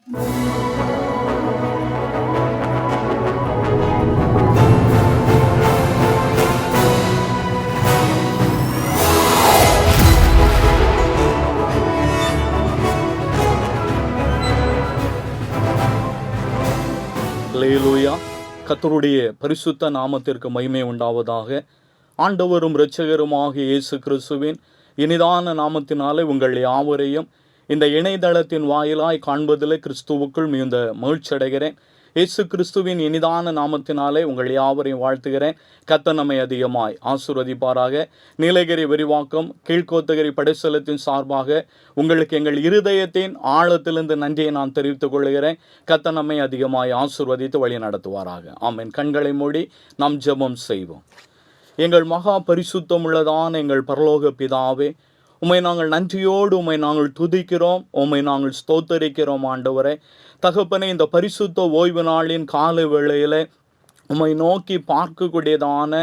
அல்லேலூயா. கர்த்தருடைய பரிசுத்த நாமத்திற்கு மகிமை உண்டாவதாக. ஆண்டவரும் இரட்சகருமாகிய இயேசு கிறிஸ்துவின் இனிதான நாமத்தினாலே உங்கள் யாவரையும் இந்த இணையதளத்தின் வாயிலாய் காண்பதில் கிறிஸ்துவுக்குள் மிகுந்த மகிழ்ச்சி அடைகிறேன். இயேசு கிறிஸ்துவின் இனிதான நாமத்தினாலே உங்கள் யாவரையும் வாழ்த்துகிறேன். கர்த்தர் நம்மை அதிகமாய் ஆசீர்வதிப்பாராக. நீலகிரி விரிவாக்கம் கீழ்கோத்தகிரி படைச்சலத்தின் சார்பாக உங்களுக்கு எங்கள் இருதயத்தின் ஆழத்திலிருந்து நன்றியை நான் தெரிவித்துக் கொள்கிறேன். கர்த்தர் நம்மை அதிகமாய் ஆசீர்வதித்து வழி நடத்துவாராக. ஆமென். கண்களை மூடி நாம் ஜெபம் செய்வோம். எங்கள் மகா பரிசுத்தம் உள்ளதான எங்கள் பரலோக பிதாவே, உம்மை நாங்கள் நன்றியோடு உம்மை நாங்கள் துதிக்கிறோம், உம்மை நாங்கள் ஸ்தோத்தரிக்கிறோம். ஆண்டவரே தகப்பனே, இந்த பரிசுத்த ஓய்வு நாளின் காலை வேளையில் உம்மை நோக்கி பார்க்கக்கூடியதான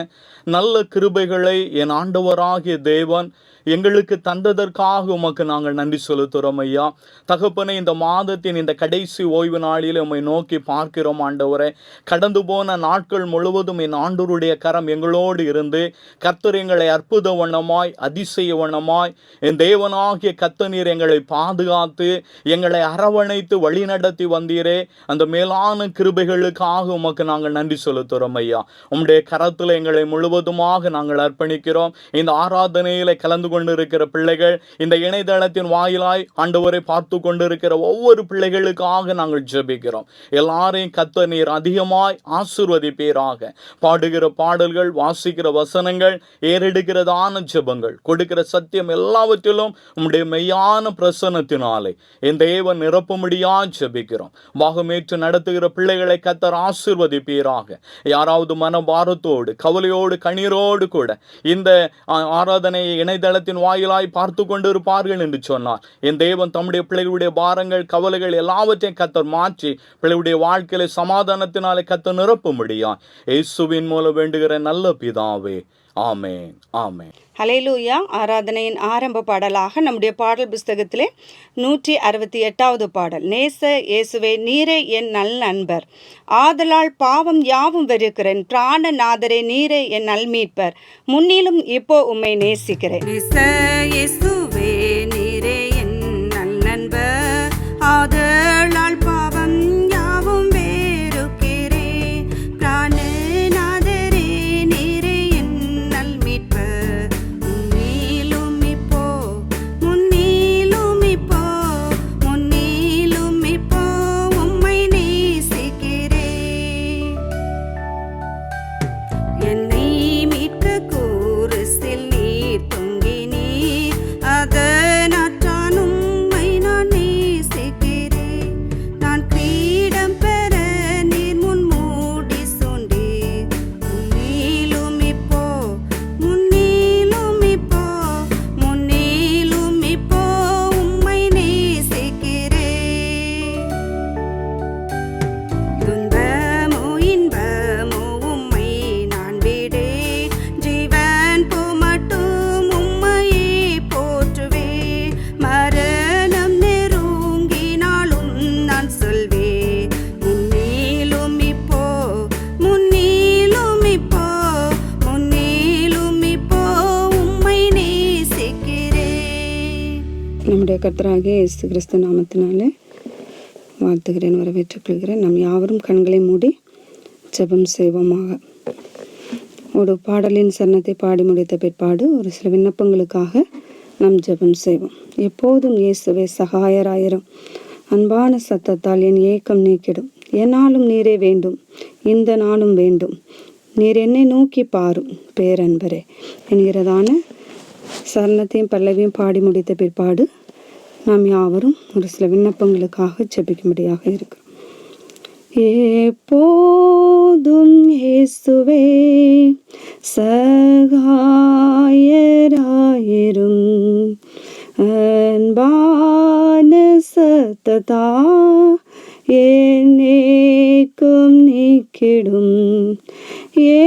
நல்ல கிருபைகளை என் ஆண்டவராகிய தேவன் எங்களுக்கு தந்ததற்காக உமக்கு நாங்கள் நன்றி செலுத்துகிறோம் ஐயா. தகப்பனே, இந்த மாதத்தின் இந்த கடைசி ஓய்வு நாளில் உம்மை நோக்கி பார்க்கிறோம். ஆண்டவரே, கடந்து போன நாட்கள் முழுவதும் என் ஆண்டவருடைய கரம் எங்களோடு இருந்து கர்த்தர் எங்களை அற்புத வண்ணமாய் அதிசய வண்ணமாய் என் தேவனாகிய கர்த்தர் எங்களை பாதுகாத்து எங்களை அரவணைத்து வழிநடத்தி வந்தீரே. அந்த மேலான கிருபைகளுக்காக உமக்கு நாங்கள் நன்றி செலுத்துகிறோம் ஐயா. உம்முடைய கரத்தில் எங்களை முழுவதுமாக நாங்கள் அர்ப்பணிக்கிறோம். இந்த ஆராதனையில் கலந்து கொண்டிருக்கிற பிள்ளைகள், இந்த இணையதளத்தின் வாயிலாய் ஆண்டவரை பார்த்து கொண்டிருக்கிற ஒவ்வொரு பிள்ளைகளுக்காக நாங்கள் ஜெபிக்கிறோம். எல்லாரையும் கர்த்தர் நீர் அதிகமாய் ஆசீர்வதிப்பீராக. பாடுகிற பாடல்கள், வாசிக்கிற வசனங்கள், ஏறெடுக்கிறதான ஜெபங்கள், கொடுக்கிற சத்தியம் எல்லாவற்றிலும் உம்முடைய மெய்யான பிரசன்னத்தினாலே என் தேவன் நிரப்பும்படியா ஜெபிக்கிறோம். பாகமேற்று நடத்துகிற பிள்ளைகளை கர்த்தர் ஆசீர்வதிப்பீராக. யாராவது மனபாரத்தோடு கவலையோடு கண்ணீரோடு கூட இந்த ஆராதனையை இணையதளத்தின் வாயிலாய் பார்த்து கொண்டு இருப்பார்கள் என்று சொன்னார். என் தேவன் தம்முடைய பிள்ளைகளுடைய பாரங்கள் கவலைகள் எல்லாவற்றையும் கர்த்தர் மாற்றி பிள்ளைகளுடைய வாழ்க்கையில சமாதானத்தினாலே கர்த்தர் நிரப்பும்படியா இயேசுவின் மூலம் வேண்டுகிற நல்ல பிதாவே, ஆமென், ஆமென். ஹல்லேலூயா. ஆராதனையின் ஆரம்ப பாடலாக நம்முடைய பாடல் புஸ்தகத்திலே 168வது பாடல், நேச இயேசுவே நீரே என் நல் நண்பர், ஆதலால் பாவம் யாவும் வெறுக்கிறேன், பிராணநாதரே நீரே என் நல்மீட்பர், முன்னிலும் இப்போ உம்மை நேசிக்கிறேன். நேச இயேசுவே நீரே என் நல் நண்பர், ஆதலால் பாவம் யாவும் வெறுக்கிறேன், பிராணநாதரே நீரே என் நல்மீட்பர், நம்முடைய கர்த்தராகிய இயேசு கிறிஸ்து நாமத்தினாலே வாழ்த்துகிறேன், வரவேற்றுக் கொள்கிறேன். நாம் யாவரும் கண்களை மூடி ஜெபம் செய்வோமாக. ஒரு பாடலின் சரணத்தை பாடி முடித்த பிற்பாடு ஒரு சில விண்ணப்பங்களுக்காக நாம் ஜெபம் செய்வோம். எப்போதும் இயேசுவே சகாயராயிரும், அன்பான சத்தத்தால் என் ஏக்கம் நீக்கிடும், என்னாலும் நீரே வேண்டும், இந்த நாளும் வேண்டும், நீர் என்னை நோக்கி பாரும் பேரன்பரே என்கிறதான சரணத்தையும் பல்லவியும் பாடி முடித்த பிற்பாடு நாம் யாவரும் ஒரு சில விண்ணப்பங்களுக்காக ஜெபிக்கும்படியாக இருக்கிறோம். எப்போதும் இயேசுவே சகாயராயிரும், அன்பான சத்தத்தா என் ஏக்கம் நீக்கிடும்,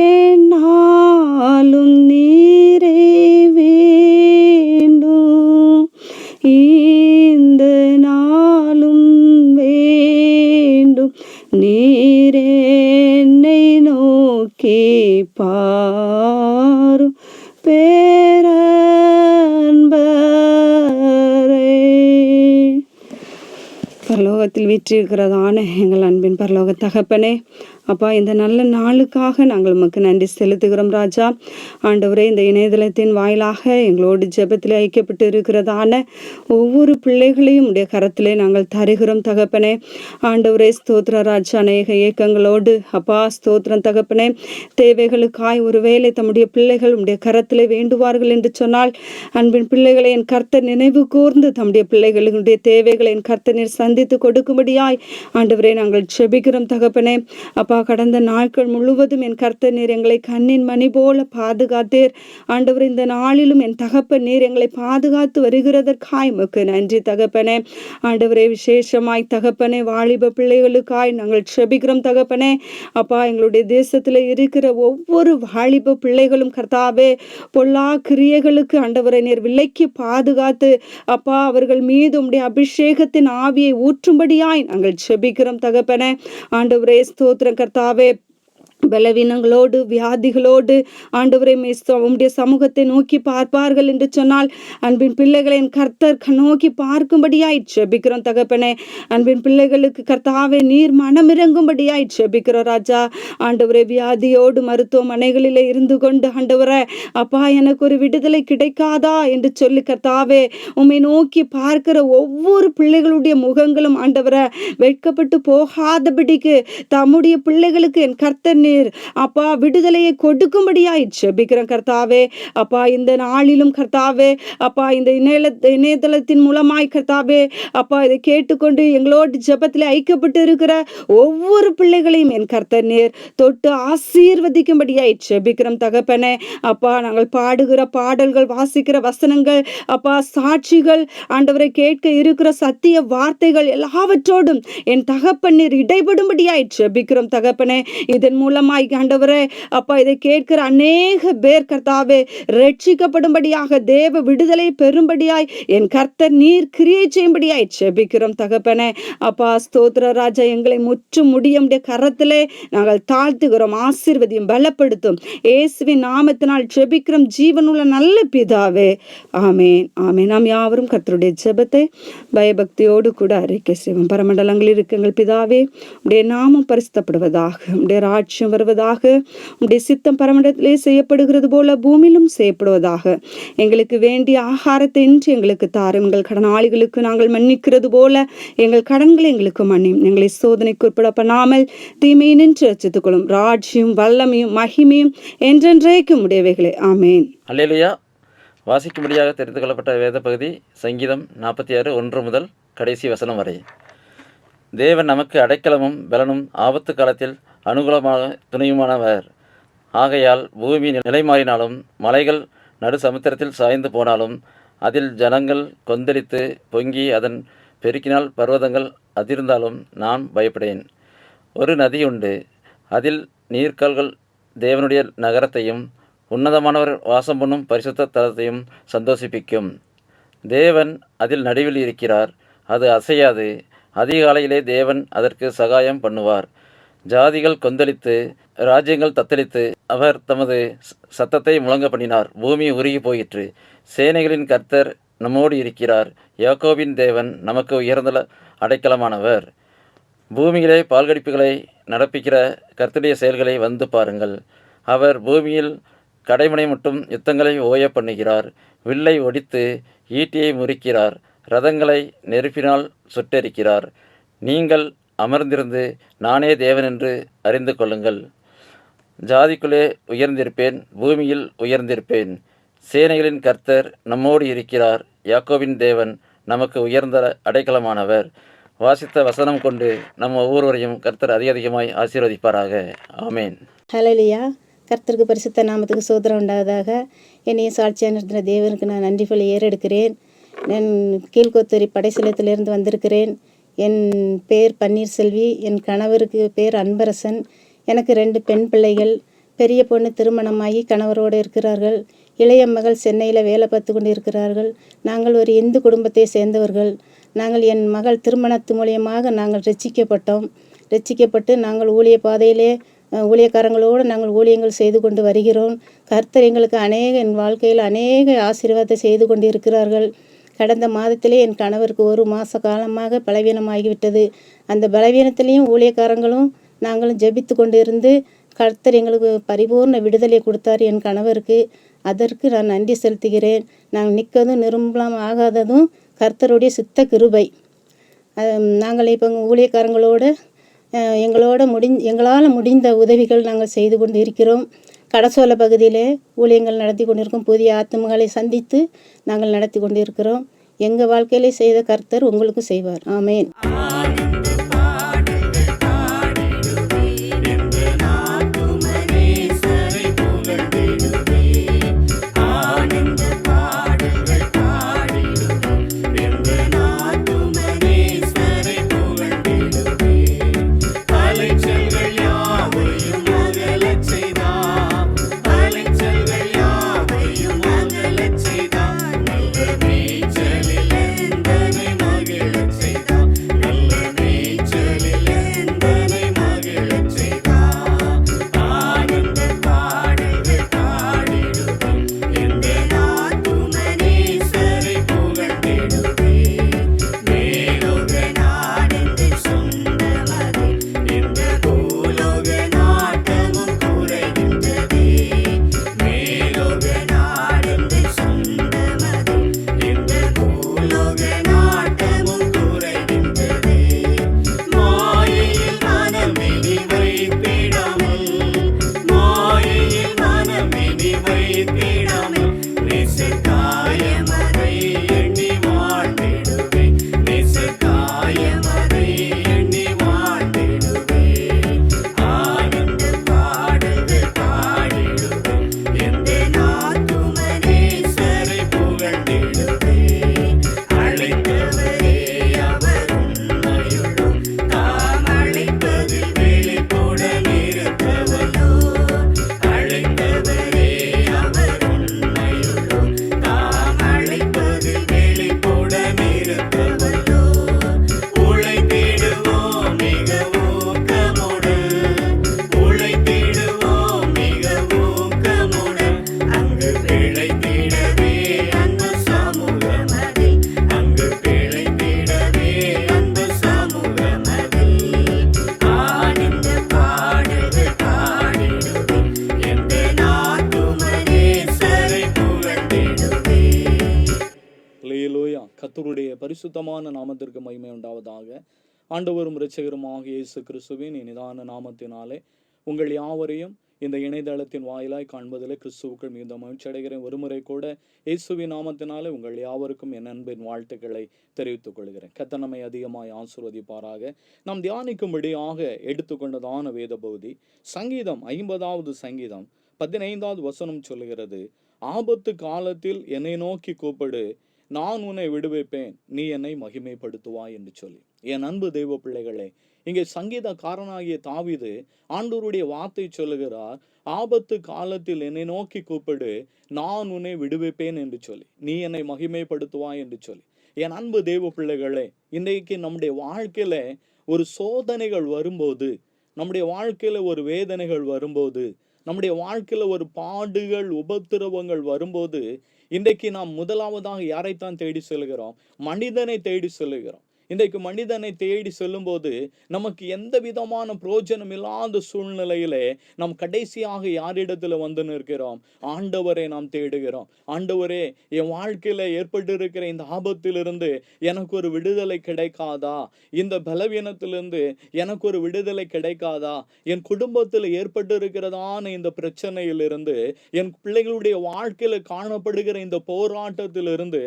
என்னாலும் நீரே வேண்டும், இந்த நாளும் வேண்டும், நீரே என்னை நோக்கி பாரும் பேரன்பரே. பரலோகத்தில் வீற்றிருக்கிறதான எங்கள் அன்பின் பரலோக தகப்பனே, அப்பா, இந்த நல்ல நாளுக்காக நாங்கள் உமக்கு நன்றி செலுத்துகிறோம் ராஜா. ஆண்டவரே, இந்த இணையதளத்தின் வாயிலாக எங்களோடு ஜெபத்தில் ஐக்கியப்பட்டு இருக்கிறதான ஒவ்வொரு பிள்ளைகளையும் உடைய கரத்திலே நாங்கள் தருகிறோம் தகப்பனே. ஆண்டவரே, ஸ்தோத்திர ராஜா. அநேக ஏக்கங்களோடு அப்பா ஸ்தோத்திரம் தகப்பனே, தேவைகளுக்காய் ஒருவேளை தம்முடைய பிள்ளைகள் உடைய கரத்திலே வேண்டுவார்கள் என்று சொன்னால், அன்பின் பிள்ளைகளை என் கர்த்தர் நினைவு கூர்ந்து தம்முடைய பிள்ளைகளுடைய தேவைகளை என் கர்த்தர் நீர் சந்தித்து கொடுக்கும்படியாய் ஆண்டவரே நாங்கள் ஜெபிக்கிறோம் தகப்பனே. அப்பா, கடந்த நாட்கள் முழுவதும் என் கர்த்தர் நீர் எங்களை கண்ணின் மணி போல பாதுகாத்தீர். ஆண்டவர், இந்த நாளிலும் என் தகப்பன் நீர் எங்களை பாதுகாத்து வருகிறதற்காய் உமக்கு நன்றி தகப்பனே. ஆண்டவரே, விசேஷமாய் தகப்பனே வாலிப பிள்ளைகளுக்காய் நாங்கள் ஜெபிக்கிறோம் தகப்பனே. அப்பா, எங்களுடைய தேசத்தில் இருக்கிற ஒவ்வொரு வாலிப பிள்ளைகளும் கர்த்தாவே பொல்லா கிரியைகளுக்கு ஆண்டவரை நீர் விலைக்கு பாதுகாத்து அப்பா அவர்கள் மீது உம்முடைய அபிஷேகத்தின் ஆவியை ஊற்றும்படியாய் நாங்கள் ஜெபிக்கிறோம் தகப்பனே. ஆண்டவரே, ஸ்தோத்திரம் கர்த்தாவே. பலவீனங்களோடு வியாதிகளோடு ஆண்டவரை உம்முடைய சமூகத்தை நோக்கி பார்ப்பார்கள் என்று சொன்னால், அன்பின் பிள்ளைகளை என் கர்த்தர் நோக்கி பார்க்கும்படியாய் ஜெபிக்கிறோம் தகப்பனே. அன்பின் பிள்ளைகளுக்கு கர்த்தாவே நீர் மனமிறங்கும்படியாய் ஜெபிக்கிறோம் ராஜா. ஆண்டவரே, வியாதியோடு மருத்துவமனைகளிலே இருந்து கொண்டு ஆண்டவரே அப்பா எனக்கு ஒரு விடுதலை கிடைக்காதா என்று சொல்லி கர்த்தாவே உம்மை நோக்கி பார்க்கிற ஒவ்வொரு பிள்ளைகளுடைய முகங்களும் ஆண்டவரை வெட்கப்பட்டு போகாதபடிக்கு தம்முடைய பிள்ளைகளுக்கு என் கர்த்தர் நீர் அப்பா விடுதலையை கொடுக்கும்படியாய் ஜெபிக்கிறேன் கர்த்தாவே. அப்பா, இந்த நாளிலும் கர்த்தாவே அப்பா இந்த இணையதளத்தின் மூலமாய் கர்த்தாவே அப்பா இதை கேட்டுக்கொண்டு எங்களோடு ஜெபத்தில் ஐக்கியப்பட்டு இருக்கிற ஒவ்வொரு பிள்ளைகளையும் என் கர்த்தர் நீர் தொட்டு ஆசீர்வதிக்கும்படியாய் ஜெபிக்கிறோம் தகப்பனே. அப்பா, நாங்கள் பாடுகிற பாடல்கள், வாசிக்கிற வசனங்கள், அப்பா சாட்சிகள், ஆண்டவரை கேட்க இருக்கிற சத்திய வார்த்தைகள் எல்லாவற்றோடும் என் தகப்பன் நீர் இடைபடும்படியாய் ஜெபிக்கிறோம் தகப்பனே. இதன் மூலமாய் ஆண்டவரே அப்பா இதை கேட்கிற அநேக பேர் கர்த்தாவே ரட்சிக்கப்படும்படியாக, தேவ விடுதலை பெறும்படியாய் என் கர்த்தர் நீர் கிரியை செய்யும்படியாய் ஜெபிக்கிறோம் தகப்பனே. அப்பா ஸ்தோத்திர ராஜா, எங்களை முற்றும் முடிய கரத்திலே நாங்கள் தாழ்த்துகிறோம். ஆசீர்வதியும், பலப்படுத்தும். இயேசுவின் நாமத்தினால் ஜெபிக்கிறோம் ஜீவனுள்ள நல்ல பிதாவே, ஆமேன் ஆமேன். நாம் யாவரும் கர்த்தருடைய ஜெபத்தை பயபக்தியோடு கூட அறிக்கை செய்வோம். பரமண்டலங்களில் இருக்குங்கள் பிதாவே, உடைய நாமம் பரிசுத்தப்படுவதாக, உடைய ராஜ்யம் வருவதாக, உடைய சித்தம் பரமண்டலத்திலே செய்யப்படுகிறது போல பூமியிலும் செய்யப்படுவதாக. எங்களுக்கு வேண்டிய ஆகாரத்தை இன்று எங்களுக்கு தாரும். எங்கள் கடனாளிகளுக்கு நாங்கள் மன்னிக்கிறது போல எங்கள் கடன்களை எங்களுக்கு மன்னியும். எங்களை சோதனைக்கு உட்பட பண்ணாமல் தீமையை நின்று ரட்சித்துக் கொள்ளும். ராஜ்யம் வல்லமையும் மகிமையும் என்றென்றைக்கும் உடையவைகளே, ஆமேன். அல்லேலூயா. வாசிக்கும்படியாக தெரிந்து கொள்ளப்பட்ட வேத பகுதி சங்கீதம் 46 1 முதல் கடைசி வசனம் வரை. தேவன் நமக்கு அடைக்கலமும் பலனும் ஆபத்து காலத்தில் அனுகூலமாக துணையுமானவர். ஆகையால் பூமி நிலை மாறினாலும் மலைகள் நடு சமுத்திரத்தில் சாய்ந்து போனாலும் அதில் ஜனங்கள் கொந்தளித்து பொங்கி அதன் பெருக்கினால் பர்வதங்கள் அதிர்ந்தாலும் நான் பயப்படேன். ஒரு நதி உண்டு, அதில் நீர்க்கால்கள் தேவனுடைய நகரத்தையும் உன்னதமானவர் வாசம் பண்ணும் பரிசுத்த தலத்தையும் சந்தோஷிப்பிக்கும். தேவன் அதில் நடுவில் இருக்கிறார், அது அசையாது. அதிகாலையிலே தேவன் அதற்கு சகாயம் பண்ணுவார். ஜாதிகள் கொந்தளித்து ராஜ்யங்கள் தத்தளித்து அவர் தமது சத்தத்தை முழங்க பண்ணினார். பூமி உருகி போயிற்று. சேனைகளின் கர்த்தர் நம்மோடு இருக்கிறார். யாக்கோபின் தேவன் நமக்கு உயர்ந்த அடைக்கலமானவர். பூமியிலே பால்கடிப்புகளை நடப்பிக்கிற கர்த்தருடைய செயல்களை வந்து பாருங்கள். அவர் பூமியில் கடைமனை மட்டும் யுத்தங்களை ஓய பண்ணுகிறார். வில்லை ஒடித்து ஈட்டியை முறிக்கிறார். ரதங்களை நெருப்பினால் சுட்டெரிக்கிறார். நீங்கள் அமர்ந்திருந்து நானே தேவன் என்று அறிந்து கொள்ளுங்கள். ஜாதிக்குள்ளே உயர்ந்திருப்பேன், பூமியில் உயர்ந்திருப்பேன். சேனைகளின் கர்த்தர் நம்மோடு இருக்கிறார். யாக்கோபின் தேவன் நமக்கு உயர்ந்த அடைக்கலமானவர். வாசித்த வசனம் கொண்டு நம்ம ஒவ்வொருவரையும் கர்த்தர் அதிகமாய் ஆசீர்வதிப்பாராக. ஆமேன். ஹல்லேலூயா. கர்த்தருக்கு பரிசுத்த நாமத்துக்கு சோதரம் உண்டாவதாக. என்னைய சாட்சியாக நிறுத்தின தேவனுக்கு நான் நன்றி சொல்லி ஏறெடுக்கிறேன். நான் கீழ்கோத்தூரி படைசலத்திலிருந்து வந்திருக்கிறேன். என் பேர் பன்னீர்செல்வி. என் கணவருக்கு பேர் அன்பரசன். எனக்கு 2 பெண் பிள்ளைகள். பெரிய பொண்ணு திருமணமாகி கணவரோடு இருக்கிறார்கள். இளைய மகள் சென்னையில் வேலை பார்த்து கொண்டு இருக்கிறார்கள். நாங்கள் ஒரு இந்து குடும்பத்தை சேர்ந்தவர்கள். நாங்கள் என் மகள் திருமணத்து மூலியமாக நாங்கள் ரட்சிக்கப்பட்டோம். ரட்சிக்கப்பட்டு நாங்கள் ஊழிய பாதையிலே ஊழியக்காரங்களோடு நாங்கள் ஊழியங்கள் செய்து கொண்டு வருகிறோம். கர்த்தர் எங்களுக்கு என் வாழ்க்கையில் அநேக ஆசீர்வாதத்தை செய்து கொண்டு இருக்கிறார்கள். கடந்த மாதத்திலே என் கணவருக்கு 1 மாத காலமாக பலவீனமாகிவிட்டது. அந்த பலவீனத்திலையும் ஊழியக்காரங்களும் நாங்களும் ஜெபித்து கொண்டு இருந்து கர்த்தர் எங்களுக்கு பரிபூர்ண விடுதலை கொடுத்தார் என் கணவருக்கு. அதற்கு நான் நன்றி செலுத்துகிறேன். நாங்கள் நிற்கதும் நிரம்பலாம் ஆகாததும் கர்த்தருடைய சுத்த கிருபை. நாங்கள் இப்போ ஊழியக்காரங்களோடு எங்களால் முடிந்த உதவிகள் நாங்கள் செய்து கொண்டு இருக்கிறோம். கடசோல பகுதியிலே ஊழியங்கள் நடத்தி கொண்டிருக்கோம். புதிய ஆத்துமகளை சந்தித்து நாங்கள் நடத்தி கொண்டு இருக்கிறோம். எங்கள் வாழ்க்கையிலே செய்த கர்த்தர் உங்களுக்கு செய்வார். ஆமேன். கர்த்தருடைய பரிசுத்தமான நாமத்திற்கு மகிமை உண்டாவதாக. ஆண்டவரும் இரட்சகருமாக இயேசு கிறிஸ்துவின் இனிதான நாமத்தினாலே உங்கள் யாவரையும் இந்த இணையதளத்தின் வாயிலாய் காண்பதில் கிறிஸ்துவுக்குள் மிகுந்த மகிழ்ச்சி அடைகிறேன். ஒருமுறை கூட இயேசுவின் நாமத்தினாலே உங்கள் யாவருக்கும் என் அன்பின் வாழ்த்துக்களை தெரிவித்துக் கொள்கிறேன். கர்த்தர் நம்மை அதிகமாய் ஆசீர்வதிப்பாராக. நாம் தியானிக்கும்படியாக எடுத்துக்கொண்டதான வேத பகுதி சங்கீதம் 50வது சங்கீதம் 15வது வசனம் சொல்லுகிறது, ஆபத்து காலத்தில் என்னை நோக்கி கூப்பிடு, நான் உன்னை விடுவிப்பேன், நீ என்னை மகிமைப்படுத்துவாய் என்று சொல்லி. என் அன்பு தெய்வ பிள்ளைகளே, இங்கே சங்கீதக்காரனாகிய தாவீது ஆண்டவருடைய வார்த்தை சொல்லுகிறார், ஆபத்து காலத்தில் என்னை நோக்கி கூப்பிடு, நான் உன்னை விடுவிப்பேன் என்று சொல்லி, நீ என்னை மகிமைப்படுத்துவாய் என்று சொல்லி. என் அன்பு தெய்வ பிள்ளைகளே, இன்றைக்கு நம்முடைய வாழ்க்கையில ஒரு சோதனைகள் வரும்போது, நம்முடைய வாழ்க்கையில ஒரு வேதனைகள் வரும்போது, நம்முடைய வாழ்க்கையில ஒரு பாடுகள் உபத்திரவங்கள் வரும்போது, இன்றைக்கு நாம் முதலாவதாக யாரைத்தான் தேடி செல்கிறோம்? மனிதனை தேடி செல்கிறோம். இன்றைக்கு மனிதனை தேடி செல்லும்போது நமக்கு எந்த விதமான பிரயோஜனம் இல்லாத சூழ்நிலையிலே நாம் கடைசியாக யாரிடத்துல வந்து நிற்கிறோம்? ஆண்டவரை நாம் தேடுகிறோம். ஆண்டவரே, என் வாழ்க்கையில ஏற்பட்டிருக்கிற இந்த ஆபத்திலிருந்து எனக்கு ஒரு விடுதலை கிடைக்காதா? இந்த பலவீனத்திலிருந்து எனக்கு ஒரு விடுதலை கிடைக்காதா? என் குடும்பத்தில் ஏற்பட்டிருக்கிறதான இந்த பிரச்சனையிலிருந்து, என் பிள்ளைகளுடைய வாழ்க்கையில காணப்படுகிற இந்த போராட்டத்திலிருந்து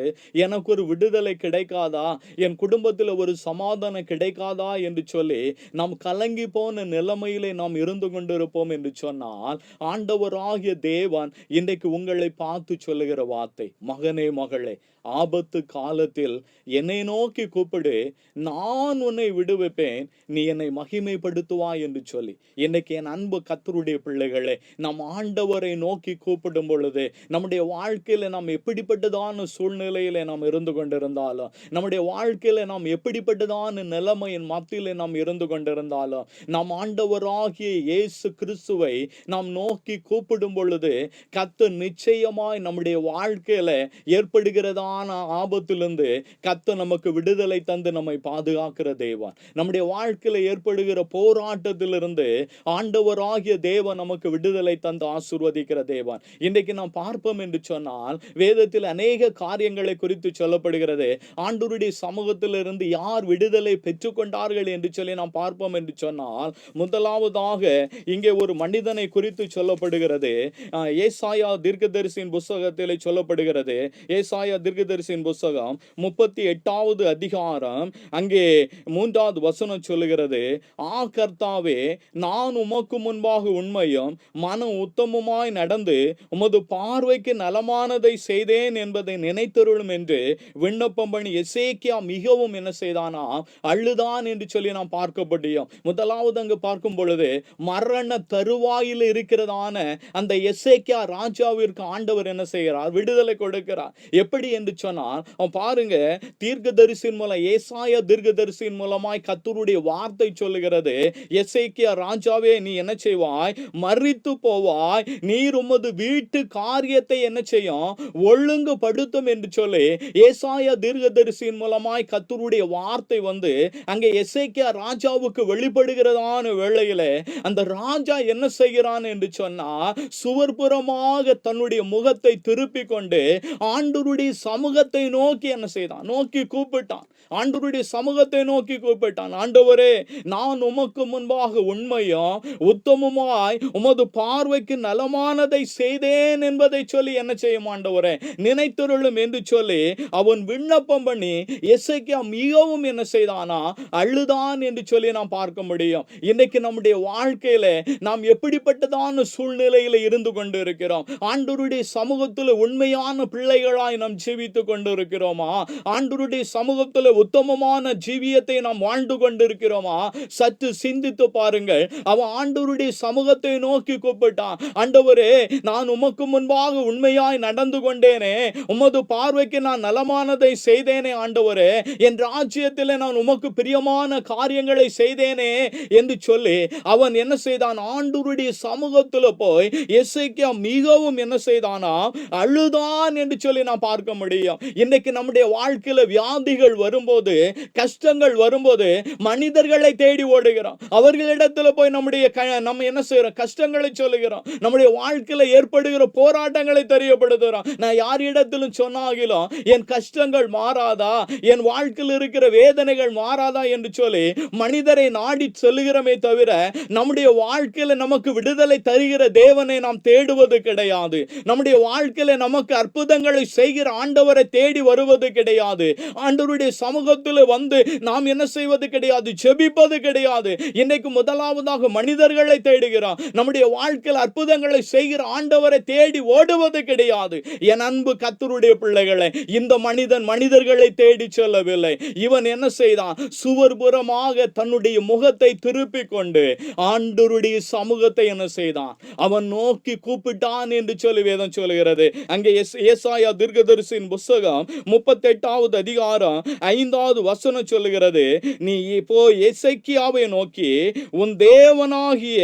எனக்கு ஒரு விடுதலை கிடைக்காதா? என் குடும்பத்தில் ஒரு சமாதானம் கிடைக்காதா என்று சொல்லி நாம் கலங்கி போன நிலைமையிலே நாம் இருந்து கொண்டிருப்போம் என்று சொன்னால், ஆண்டவராகிய தேவன் இன்றைக்கு உங்களை பார்த்து சொல்லுகிற வார்த்தை, மகனே மகளே, ஆபத்து காலத்தில் என்னை நோக்கி கூப்பிடு, நான் உன்னை விடுவிப்பேன், நீ என்னை மகிமைப்படுத்துவாய் என்று சொல்லி. இன்னைக்கு என் அன்பு கர்த்தருடைய பிள்ளைகளே, நம் ஆண்டவரை நோக்கி கூப்பிடும் பொழுது நம்முடைய வாழ்க்கையில நாம் எப்படிப்பட்டதான சூழ்நிலையில நாம் இருந்து கொண்டிருந்தாலும், நம்முடைய வாழ்க்கையில நாம் எப்படிப்பட்டதான நிலைமையின் மத்தியிலே நாம் இருந்து கொண்டிருந்தாலும் நாம் ஆண்டவராகிய இயேசு கிறிஸ்துவை நாம் நோக்கி கூப்பிடும் பொழுது கர்த்தர் நிச்சயமாய் நம்முடைய வாழ்க்கையில ஏற்படுகிறதான ஆபத்திலிருந்து கர்த்தர் நமக்கு விடுதலை தந்து நம்மை பாதுகாக்கிற தேவன். நம்முடைய வாழ்க்கையில ஏற்படுகிற போராட்டத்திலிருந்து ஆண்டவராகிய தேவன் நமக்கு விடுதலை தந்து ஆசீர்வதிக்கிற தேவன். இன்றைக்கு நாம் பார்ப்போம் என்று சொன்னால் வேதத்தில் அநேக காரியங்களை குறித்து சொல்லப்படுகிறது. ஆண்டவருடைய சமூகத்திலிருந்து யார் விடுதலை பெற்றுக்கொண்டார்கள் என்று சொல்லி நாம் பார்ப்போம் என்று சொன்னால், முதலாவதாக இங்கே ஒரு மனிதனை குறித்து சொல்லப்படுகிறது. ஏசாயா தீர்க்கதரிசியின் புஸ்தகத்திலே சொல்லப்படுகிறது. ஏசாயா தீர்க்கதரிசியின் புஸ்தகம் 38வது அதிகாரம் அங்கே 3வது வசனம் சொல்லுகிறது, கர்த்தாவே, நான் உமக்கு முன்பாக உண்மையும் மன உத்தமமாய் நடந்து உமது பார்வைக்கு நலமானதை செய்தேன் என்பதை நினைத்தருளும் என்று விண்ணப்பம் பண்ணி எசேக்கியா மிகவும் என்ன செய்தானா, அழுதான் என்று சொல்லி நாம் பார்க்க முடியும். முதலாவது அங்கு பார்க்கும் பொழுது மரண தருவாயில் இருக்கிறதான அந்த எசேக்கியா ராஜாவிற்கு ஆண்டவர் என்ன செய்கிறார், விடுதலை கொடுக்கிறார். எப்படி என்று சொன்னால் பாருங்க, தீர்க்கதரிசியின் மூலம், ஏசாயா தீர்க்கதரிசியின் மூலமாய் கர்த்தருடைய வார்த்தை சொல்லுகிறது, எசேக்கியா ராஜாவே, நீ என்ன செய்வாய், மரித்து போவாய், நீர் உமது வீட்டு காரியத்தை என்ன செய்யும், ஒழுங்குபடுத்தும் என்று சொல்லி ஏசாயா தீர்க்கதரிசியின் மூலமாய் கர்த்தருடைய வார்த்தை வந்து அங்கே எசேக்கியா ராஜாவுக்கு வெளிப்படுகிறதான வேளையில அந்த ராஜா என்ன செய்கிறான் என்று சொன்னா, சுவர்புறமாக தன்னுடைய முகத்தை திருப்பி கொண்டு ஆண்டவருடைய சமூகத்தை நோக்கி என்ன செய்தான், நோக்கி கூப்பிட்டான். ஆண்டவருடைய சமூகத்தை நோக்கி கூப்பிட்டான், ஆண்டவரே, நான் உமக்கு முன்பாக உண்மையும் உத்தமமாய் உமது பார்வைக்கு நலமானதை செய்தேன் என்பதை சொல்லி என்ன செய்யும் ஆண்டவரே, நினைத்தருளும் என்று சொல்லி அவன் விண்ணப்பம் பண்ணி எசேக்கியா மிகவும் என்ன செய்தானா, அழுதான் என்று சொல்லி நாம் பார்க்க முடியும். இன்னைக்கு நம்முடைய வாழ்க்கையில நாம் எப்படிப்பட்டதான சூழ்நிலையில இருந்து கொண்டு இருக்கிறோம்? ஆண்டவருடைய சமூகத்தில் உண்மையான பிள்ளைகளாய் நாம் ஜீவித்துக் கொண்டு இருக்கிறோமா? ஆண்டவருடைய சமூகத்தில் உத்தமமான ஜீவியத்தை நாம் வாழ்ந்து கொண்டிருக்கிறோமா? சற்று சிந்தித்து பாருங்கள். அவன் ஆண்டவருடைய சமூகத்தை நோக்கி கூப்பிட்டான், ஆண்டவரே, நான் உமக்கு முன்பாக உண்மையாய் நடந்து கொண்டேனே, உமது பார்வைக்கு நான் நலமானதை செய்தேனே ஆண்டவரே, என் ராஜ்யத்தில் நான் உமக்கு பிரியமான காரியங்களை செய்தேனே என்று சொல்லி அவன் என்ன செய்தான், ஆண்டவருடைய சமூகத்தில் போய் எசேக்கியா மிகவும் என்ன செய்தானா, அழுதான் என்று சொல்லி நான் பார்க்க முடியும். இன்னைக்கு நம்முடைய வாழ்க்கையில வியாதிகள் வரும்போது, கஷ்டங்கள் வரும்போது மனிதர்களை தேடி ஓடுகிறோம். அவர்களிடத்தில் போய் நம்ம என்ன செய்யறோம், கஷ்டங்களை சொல்லுகிறோம். நம்முடைய வாழ்க்கையில ஏற்படுகிற போராட்டங்களை தெரியப்படுத்துகிறோம். நான் யாரிடத்திலும் சொன்னாகிலும் என் கஷ்டங்கள் மாறாதா, என் வாழ்க்கையில் இருக்கிற வேதனைகள் மாறாதா என்று சொல்லி மனிதரை நாடி சொல்லுகிறோமே தவிர நம்முடைய வாழ்க்கையில நமக்கு விடுதலை தருகிற தேவனை நாம் தேடுவது கிடையாது. நம்முடைய வாழ்க்கையில நமக்கு அற்புதங்களை செய்கிற ஆண்டவரை தேடி வருவது கிடையாது. ஆண்டவருடைய சமூகத்தில் வந்து நாம் என்ன செய்வது கிடையாது, ஜெபிப்பது கிடையாது. இன்னைக்கு முதலாவதாக மனிதர்களை தேடுகிறோம். நம்முடைய வாழ்க்கையில் அற்புதங்களை செய்கிற ஆண்டவரை தேடி ஓடுவது கிடையாது. என் அன்பு கர்த்தருடைய பிள்ளைகளை, இந்த மனிதன் மனிதர்களை தேடி செல்லவில்லை. இவன் என்ன செய்தான், சுவர்புறமாக தன்னுடைய முகத்தை திருப்பிக் கொண்டு ஆண்டவருடைய சமூகத்தை என்ன செய்தான், அவன் நோக்கி கூப்பிட்டான் என்று சொல்லி வேதம் சொல்கிறது. அங்கே ஏசாயா தீர்க்கதரிசியின் புஸ்தகம் 38வது அதிகாரம் 5வது வசனம் சொல்லுகிறது, நீ இப்போ எசேக்கியாவை நோக்கி, உன் தேவனாகிய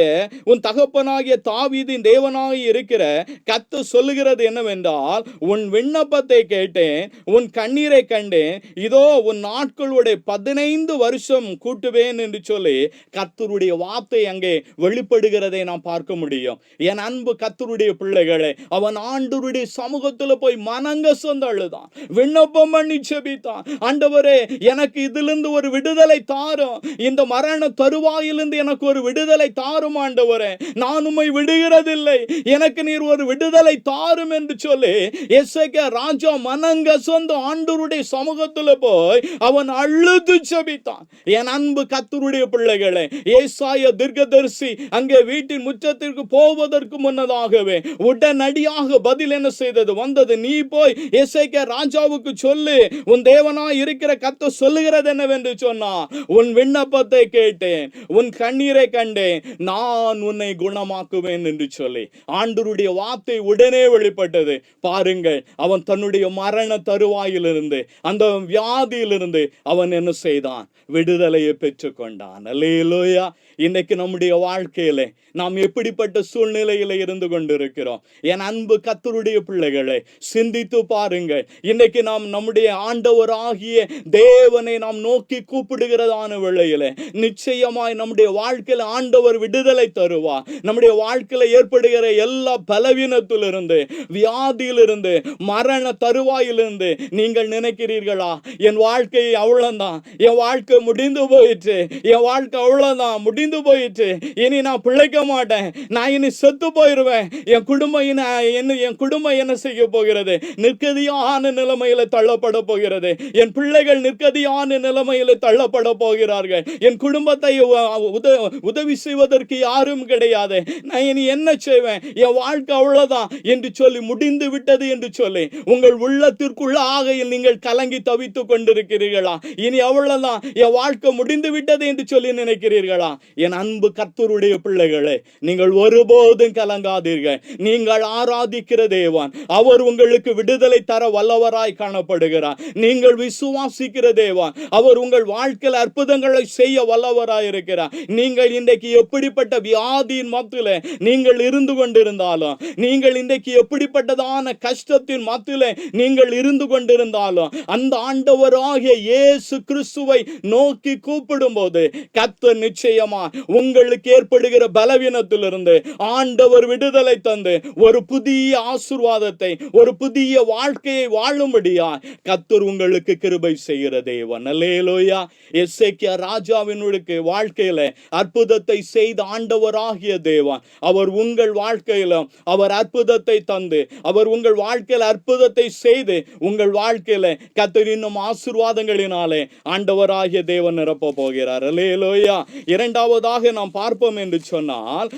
உன் தகப்பனாகிய தாவீதின் தேவனாகி இருக்கிற கர்த்தர் சொல்லுகிறது என்னவென்றால், உன் விண்ணப்பத்தை கேட்டேன், உன் கண்ணீரை கண்டேன், இதோ உன் நாட்களுடைய 15 வருஷம் கூட்டுவேன் என்று சொல்லி கர்த்தருடைய வார்த்தை அங்கே வெளிப்படுகிறதை நாம் பார்க்க முடியும். என் அன்பு கர்த்தருடைய பிள்ளைகளே, அவன் ஆண்டவருடைய சமூகத்தில் போய் மனங்கசந்து அழுதான், விண்ணப்பம் பண்ணி ஜெபித்தான், ஆண்டவரே, எனக்கு இதிலிருந்து ஒரு விடுதலை தாரும், இந்த மரண தருவாயிலிருந்து எனக்கு ஒரு விடுதலை தாரும் ஆண்டவரே, நான் உம்மை விடுகிறதில்லை, எனக்கு நீர் ஒரு விடுதலை தாரும் என்று சொல்லி எசேக்கியா ராஜா மனங்கசந்து ஆண்டவருடைய சமூகத்தில் போய் அவன் அழுது ஜெபித்தான். என் அன்பு கர்த்தருடைய பிள்ளைகளே, ஏசாயா தீர்க்கதரிசி அங்கே வீட்டின் முற்றத்திற்கு போவதற்கு முன்னதாகவே உடனடியாக பதில் என்ன செய்தது, வந்தது. நீ போய் எசேக்கியா ராஜாவுக்கு சொல்லு, உன் தேவனாய் இருக்கிற கர்த்தர் சொல்லுகிறது என்னவென்று சொன்னா, உன் விண்ணப்பத்தை கேட்டேன், உன் கண்ணீரை கண்டேன், நான் உன்னை குணமாக்குவேன் என்று சொல்லி ஆண்டவருடைய வார்த்தை உடனே வெளிப்பட்டது. பாருங்கள், அவன் தன்னுடைய மரண தருவாயிலிருந்து, அந்த வியாதியிலிருந்து, அவன் என்ன செய்தான்? விடுதலையை பெற்றுக்கொண்டான். அல்லேலூயா. இன்னைக்கு நம்முடைய வாழ்க்கையில நாம் எப்படிப்பட்ட சூழ்நிலையில இருந்து கொண்டிருக்கிறோம்? என் அன்பு கர்த்தருடைய பிள்ளைகளை சிந்தித்து பாருங்கள். இன்னைக்கு நாம் நம்முடைய ஆண்டவராகிய தேவனை நாம் நோக்கி கூப்பிடுகிறதான வேளையில நிச்சயமாய் நம்முடைய வாழ்க்கையில ஆண்டவர் விடுதலை தருவார். நம்முடைய வாழ்க்கையில ஏற்படுகிற எல்லா பலவீனத்திலிருந்து, வியாதியிலிருந்து, மரண தருவாயிலிருந்து நீங்கள் நினைக்கிறீர்களா, என் வாழ்க்கை அவ்வளவுதான், என் வாழ்க்கை முடிந்து போயிற்று, என் வாழ்க்கை அவ்வளவுதான் முடிந்து போயிற்று, இனி நான் பிழைக்க மாட்டேன், நான் இனி செத்து போயிருவேன், என் குடும்பம் என்ன செய்ய போகிறது? நிர்கதியான நிலைமையில தள்ளப்பட போகிறது. என் பிள்ளைகள் நிர்கதியான நிலைமையில தள்ளப்பட போகிறார்கள். என் குடும்பத்தை உதவி செய்வதற்கு யாரும் கிடையாது, நான் இனி என்ன செய்வேன்? என் வாழ்க்கை அவ்வளவுதான் என்று சொல்லி, முடிந்து விட்டது என்று சொல்லி உங்கள் உள்ளத்திற்குள்ளாக நீங்கள் கலங்கி தவித்துக் கொண்டிருக்கிறீர்களா? இனி அவ்வளவுதான், என் வாழ்க்கை முடிந்து விட்டது என்று சொல்லி நினைக்கிறீர்களா? என் அன்பு கர்த்தருடைய பிள்ளைகளே, நீங்கள் ஒருபோதும் கலங்காதீர்கள். நீங்கள் ஆராதிக்கிற தேவன், அவர் உங்களுக்கு விடுதலை தர வல்லவராய் காணப்படுகிறார். நீங்கள் விசுவாசிக்கிற தேவன், அவர் உங்கள் வாழ்க்கையில் அற்புதங்களை செய்ய வல்லவராய் இருக்கிறார். நீங்கள் இன்றைக்கு எப்படிப்பட்ட வியாதியின் மத்தியில நீங்கள் இருந்து கொண்டிருந்தாலும், நீங்கள் இன்றைக்கு எப்படிப்பட்டதான கஷ்டத்தின் மத்தியில நீங்கள் இருந்து கொண்டிருந்தாலும், அந்த ஆண்டவராகிய இயேசு கிறிஸ்துவை நோக்கி கூப்பிடும் போது கர்த்தர் நிச்சயமா உங்களுக்கு ஏற்படுகிற பலவீனத்திலிருந்து ஆண்டவர் விடுதலை தந்து ஒரு புதிய ஆசீர்வாதத்தை, ஒரு புதிய வாழ்க்கையை வாழும்படியா கர்த்தர் உங்களுக்கு கிருபை செய்கிற தேவன். அல்லேலூயா. எசேக்கியா ராஜாவினுடைய வாழ்க்கையில அற்புதத்தை செய்த ஆண்டவராகிய தேவன், அவர் உங்கள் வாழ்க்கையிலும் அவர் அற்புதத்தை தந்து, அவர் உங்கள் வாழ்க்கையில் அற்புதத்தை செய்து உங்கள் வாழ்க்கையில கர்த்தர் இன்னும் ஆசீர்வாதங்களினாலே ஆண்டவராகிய தேவன் நிரப்ப போகிறார். அல்லேலூயா. இரண்டாவதாக நாம் பார்ப்போம் என்று சொன்னால்,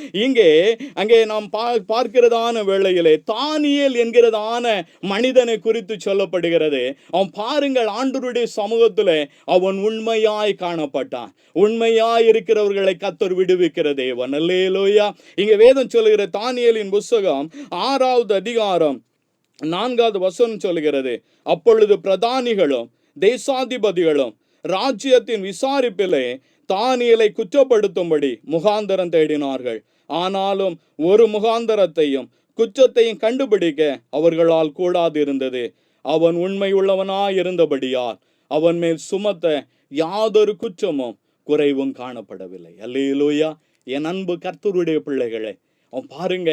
அங்கே நாம் பார்க்கிறதான வேளையிலே தானியேல் என்கிறதான மனிதனை குறித்து சொல்லப்படுகிறது. அவன் பாருங்கள், ஆண்டவருடைய சமூகத்திலே அவன் உண்மையாய் காணப்பட்டான். உண்மையாய் இருக்கிறவர்களை கர்த்தர் விடுவிக்கிற தேவன். அல்லேலூயா. இங்கே வேதம் சொல்லுகிற தானியேலின் புத்தகம் 6வது அதிகாரம் 4வது வசனம் சொல்லுகிறது, அப்பொழுது பிரதானிகளும் தேசாதிபதிகளும் ராஜ்யத்தின் விசாரிப்பிலே தானியேலை குற்றப்படுத்தும்படி முகாந்தரம் தேடினார்கள். ஆனாலும் ஒரு முகாந்தரத்தையும் குற்றத்தையும் கண்டுபிடிக்க அவர்களால் கூடாது இருந்தது. அவன் உண்மை உள்ளவனாய் இருந்தபடியால் அவன் மேல் சுமத்த யாதொரு குற்றமும் குறைவும் காணப்படவில்லை. அல்லேலூயா. என் அன்பு கர்த்தருடைய பிள்ளைகளே, அவன் பாருங்க,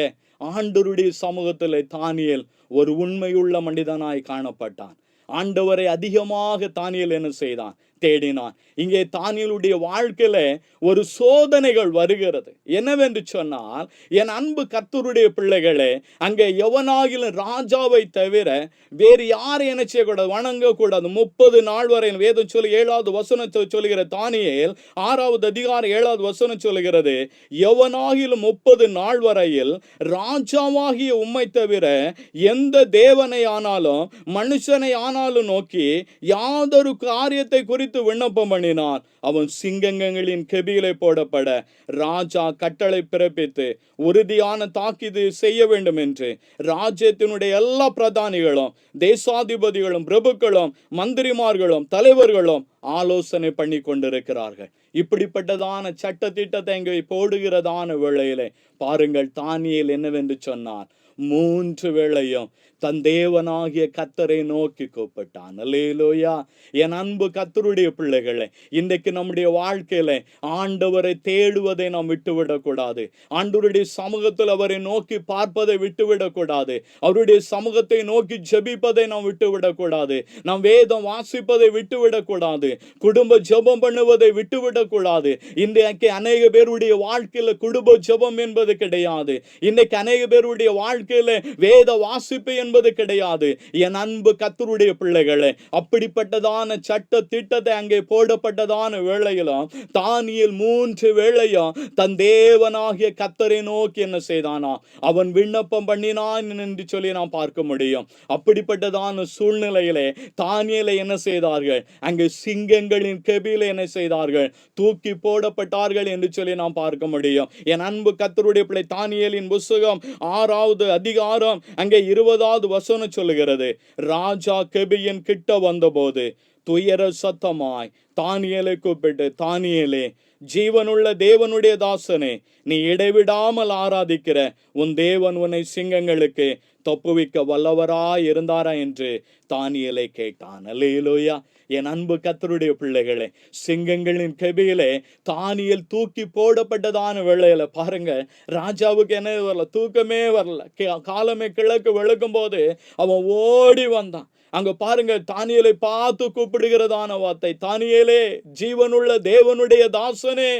ஆண்டவருடைய சமூகத்தில் தானியேல் ஒரு உண்மையுள்ள மனிதனாய் காணப்பட்டான். ஆண்டவரை அதிகமாக தானியேல் என்ன செய்தான்? தேடினான். இங்கே தானியேலுடைய வாழ்க்கையில ஒரு சோதனைகள் வருகிறது. என்னவென்று சொன்னால், என் அன்பு கர்த்தருடைய பிள்ளைகளே, அங்கே எவனாகிலும் ராஜாவை தவிர வேறு யாரை என்ன செய்யக்கூடாது? வணங்கக்கூடாது. 30 நாள் வரை வேதம் சொல்லி 7வது வசனத்தை சொல்லுகிற தானியேல் 6வது அதிகாரம் 7வது வசனம் சொல்லுகிறது, எவனாகிலும் 30 நாள் வரையில் ராஜாவாகிய உம்மை தவிர எந்த தேவனை ஆனாலும் மனுஷனை ஆனாலும் நோக்கி யாதொரு காரியத்தை குறித்து விண்ணப்பம் பண்ணினான், அவன் சிங்கங்களின் கெபியிலே போடப்பட ராஜா கட்டளை பிறப்பித்து உறுதியான தாக்கீது செய்ய வேண்டும் என்று ராஜ்யத்தினுடைய எல்லா பிரதானிகளும் தேசாதிபதிகளும் பிரபுக்களும் மந்திரிமார்களும் தலைவர்களும் ஆலோசனை பண்ணி கொண்டிருக்கிறார்கள். இப்படிப்பட்டதான சட்ட திட்டத்தை இங்கே போடுகிறதான வேளையிலே பாருங்கள், தானியேல் என்னவென்று சொன்னார்? 3 வேளையும் தன் தேவனாகிய கர்த்தரை நோக்கி கூப்பிட்டான். அல்லேலூயா. என் அன்பு கர்த்தருடைய பிள்ளைகளே, இன்றைக்கு நம்முடைய வாழ்க்கையில ஆண்டவரை தேடுவதை நாம் விட்டுவிடக்கூடாது. ஆண்டவருடைய சமூகத்தில் அவரை நோக்கி பார்ப்பதை விட்டுவிடக்கூடாது. அவருடைய சமூகத்தை நோக்கி ஜெபிப்பதை நாம் விட்டுவிடக்கூடாது. நாம் வேதம் வாசிப்பதை விட்டுவிடக்கூடாது. குடும்ப ஜெபம் பண்ணுவதை விட்டுவிடக்கூடாது. இன்றைக்கு அநேக பேருடைய வாழ்க்கையில குடும்ப ஜெபம் என்பது கிடையாது. இன்னைக்கு அநேக பேருடைய வாழ்க்கையில வேத வாசிப்பு என்பது கிடையாது. என் அன்பு கர்த்தருடைய பிள்ளைகளே, அப்படிப்பட்டதான சட்ட திட்டத்தை அங்கே போடப்பட்டதான வேளையிலும் தானியேல் 3 வேளையும் தன் தேவனாகிய கர்த்தரை நோக்கி என்ன செய்தானா? அவன் விண்ணப்பம் பண்ணினான் என்று சொல்லி நாம் பார்க்க முடியும். அப்படிப்பட்டதான சூழ்நிலையிலே தானியேலை என்ன செய்தார்கள்? அங்கே சிங்கங்களின் கெபியிலே என்ன செய்தார்கள்? தூக்கி போடப்பட்டார்கள் என்று சொல்லி நாம் பார்க்க முடியும். என் அன்பு கர்த்தருடைய பிள்ளை, தானியேலின் புத்தகம் 6வது அதிகாரம் அங்கே 20வது வசனம் சொல்லுகிறது, ராஜா கெபியின் கிட்ட வந்தபோது துயர சத்தமாய் தானியேலை கூப்பிட்டு, தானியேலே, ஜீவனுள்ள தேவனுடைய தாசனே, நீ இடைவிடாமல் ஆராதிக்கிற உன் தேவன் உன்னை சிங்கங்களுக்கு தப்புவிக்க வல்லவராய் இருந்தாரா என்று தானியேலை கேட்டான். அல்லேலூயா. என் அன்பு கர்த்தருடைய பிள்ளைகளே, சிங்கங்களின் கெபியிலே தானியேல் தூக்கி போடப்பட்டதான வேளையில பாருங்க, ராஜாவுக்கு என்ன வரல, தூக்கமே வரல. காலமே கிழக்கு வெளுக்கும் போது அவன் ஓடி வந்தான். அங்க பாருங்க, தானியேலை பார்த்து கூப்பிடுகிறதான வார்த்தை, தானியேலே, ஜீவனுள்ள தேவனுடைய தாசனே,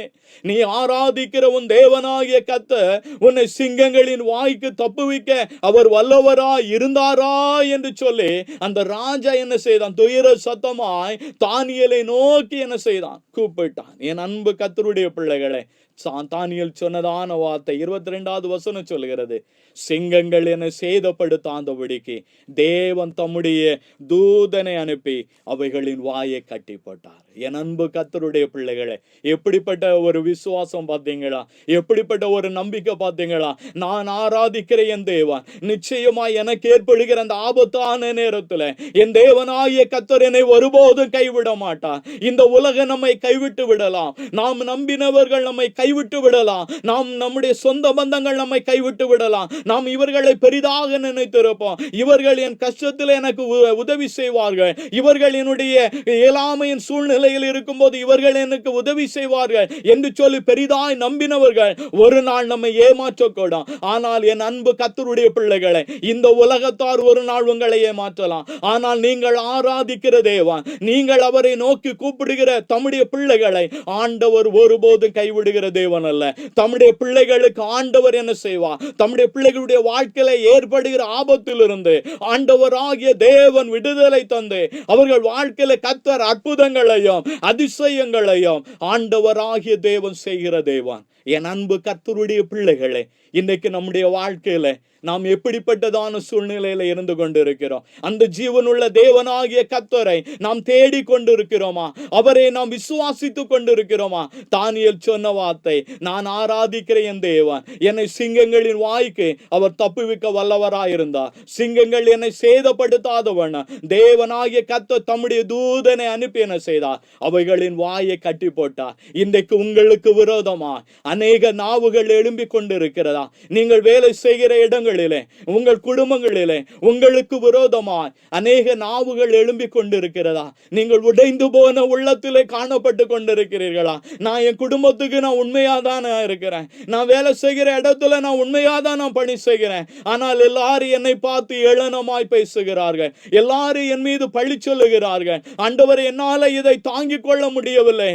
நீ ஆராதிக்கிற உன் தேவனாகிய கர்த்தர் உன்னை சிங்கங்களின் வாய்க்கு தப்புவிக்க அவர் வல்லவரா இருந்தாரா என்று சொல்லி அந்த ராஜா என்ன செய்தான், துயர சத்தமாய் தானியேலை நோக்கி என்ன செய்தான், கூப்பிட்டான். என் அன்பு கர்த்தருடைய பிள்ளைகளே, தானியேல் சொன்னதான வார்த்தை 22வது வசனம் சொல்கிறது, சிங்கங்கள் என்னை சேதப்படுத்தாதபடிக்கு தேவன் தம்முடைய தூதனை அனுப்பி அவைகளின் வாயை கட்டி போட்டார். என் அன்பு கர்த்தருடைய பிள்ளைகளே, எப்படிப்பட்ட ஒரு விசுவாசம் பார்த்தீங்களா, எப்படிப்பட்ட ஒரு நம்பிக்கை பார்த்தீங்களா. நான் ஆராதிக்கிற என் தேவன் நிச்சயமாய் எனக்கு ஏற்படுகிற அந்த ஆபத்தான நேரத்துல என் தேவனாகிய கர்த்தர் என்னை ஒருபோதும் கைவிட மாட்டார். இந்த உலகம் நம்மை கைவிட்டு விடலாம், நாம் நம்பினவர்கள் நம்மை கைவிட்டு விடலாம், நாம் நம்முடைய சொந்த பந்தங்கள் நம்மை கைவிட்டு விடலாம், நாம் இவர்களை பெரிதாக நினைத்திருப்போம், இவர்கள் என் கஷ்டத்தில் எனக்கு உதவி செய்வார்கள், இவர்கள் என்னுடைய இயலாமையின் சூழ்நிலையில் இருக்கும்போது இவர்கள் எனக்கு உதவி செய்வார்கள் என்று சொல்லி பெரிதாய் நம்பினவர்கள் ஒரு நாள் நம்மை ஏமாற்றக்கூடும். ஆனால் என் அன்பு கர்த்தருடைய பிள்ளைகளை, இந்த உலகத்தார் ஒரு நாள் உங்களை ஏமாற்றலாம், ஆனால் நீங்கள் ஆராதிக்கிற தேவன், நீங்கள் அவரை நோக்கி கூப்பிடுகிற தம்முடைய பிள்ளைகளை ஆண்டவர் ஒருபோதும் கைவிடுகிற தேவன் அல்ல. தம்முடைய பிள்ளைகளுக்கு ஆண்டவர் என்ன செய்வார், தம்முடைய பிள்ளைகளுடைய வாழ்க்கையில ஏற்படுகிற ஆபத்திலிருந்து ஆண்டவராகிய தேவன் விடுதலை தந்து அவர்கள் வாழ்க்கையில கர்த்தர் அற்புதங்களையும் அதிசயங்களையும் ஆண்டவராகிய தேவன் செய்கிற தேவன். என் அன்பு கர்த்தருடைய பிள்ளைகளே, இன்னைக்கு நம்முடைய வாழ்க்கையில நாம் எப்படிப்பட்டதான சூழ்நிலையில இருந்து கொண்டிருக்கிறோம். அந்த ஜீவனுள்ள தேவனாகிய கர்த்தரை நாம் தேடி கொண்டிருக்கிறோமா, அவரை நாம் விசுவாசித்து கொண்டிருக்கிறோமா. தானியேல் சொன்ன வார்த்தை, நான் ஆராதிக்கிற என் தேவன் என்னை சிங்கங்களின் வாய்க்கு அவர் தப்புவிக்க வல்லவராயிருந்தார், சிங்கங்கள் என்னை சேதப்படுத்தாதவன் தேவனாகிய கர்த்தர் தம்முடைய தூதனை அனுப்பி என்ன செய்தார், அவைகளின் வாயை கட்டி போட்டார். இன்றைக்கு உங்களுக்கு விரோதமா அநேக நாவுகள் எழும்பிக் கொண்டிருக்கிறதா, நீங்கள் வேலை செய்கிற இடங்களிலே, உங்கள் குடும்பங்களிலே உங்களுக்கு விரோதமாய் அநேக நாவுகள் எழும்பிக் கொண்டிருக்கிறதா, நீங்கள் உடைந்து போன உள்ளத்திலே காணப்பட்டு கொண்டிருக்கிறீர்களா. நான் என் குடும்பத்துக்கு நான் உண்மையாதான் இருக்கிறேன், நான் வேலை செய்கிற இடத்துல நான் உண்மையாதான் நான் பணி செய்கிறேன், ஆனால் எல்லாரும் என்னை பார்த்து ஏளனமாய் பேசுகிறார்கள், எல்லாரும் என் மீது பழி சொல்லுகிறார்கள், ஆண்டவரே என்னால இதை தாங்கிக் கொள்ள முடியவில்லை,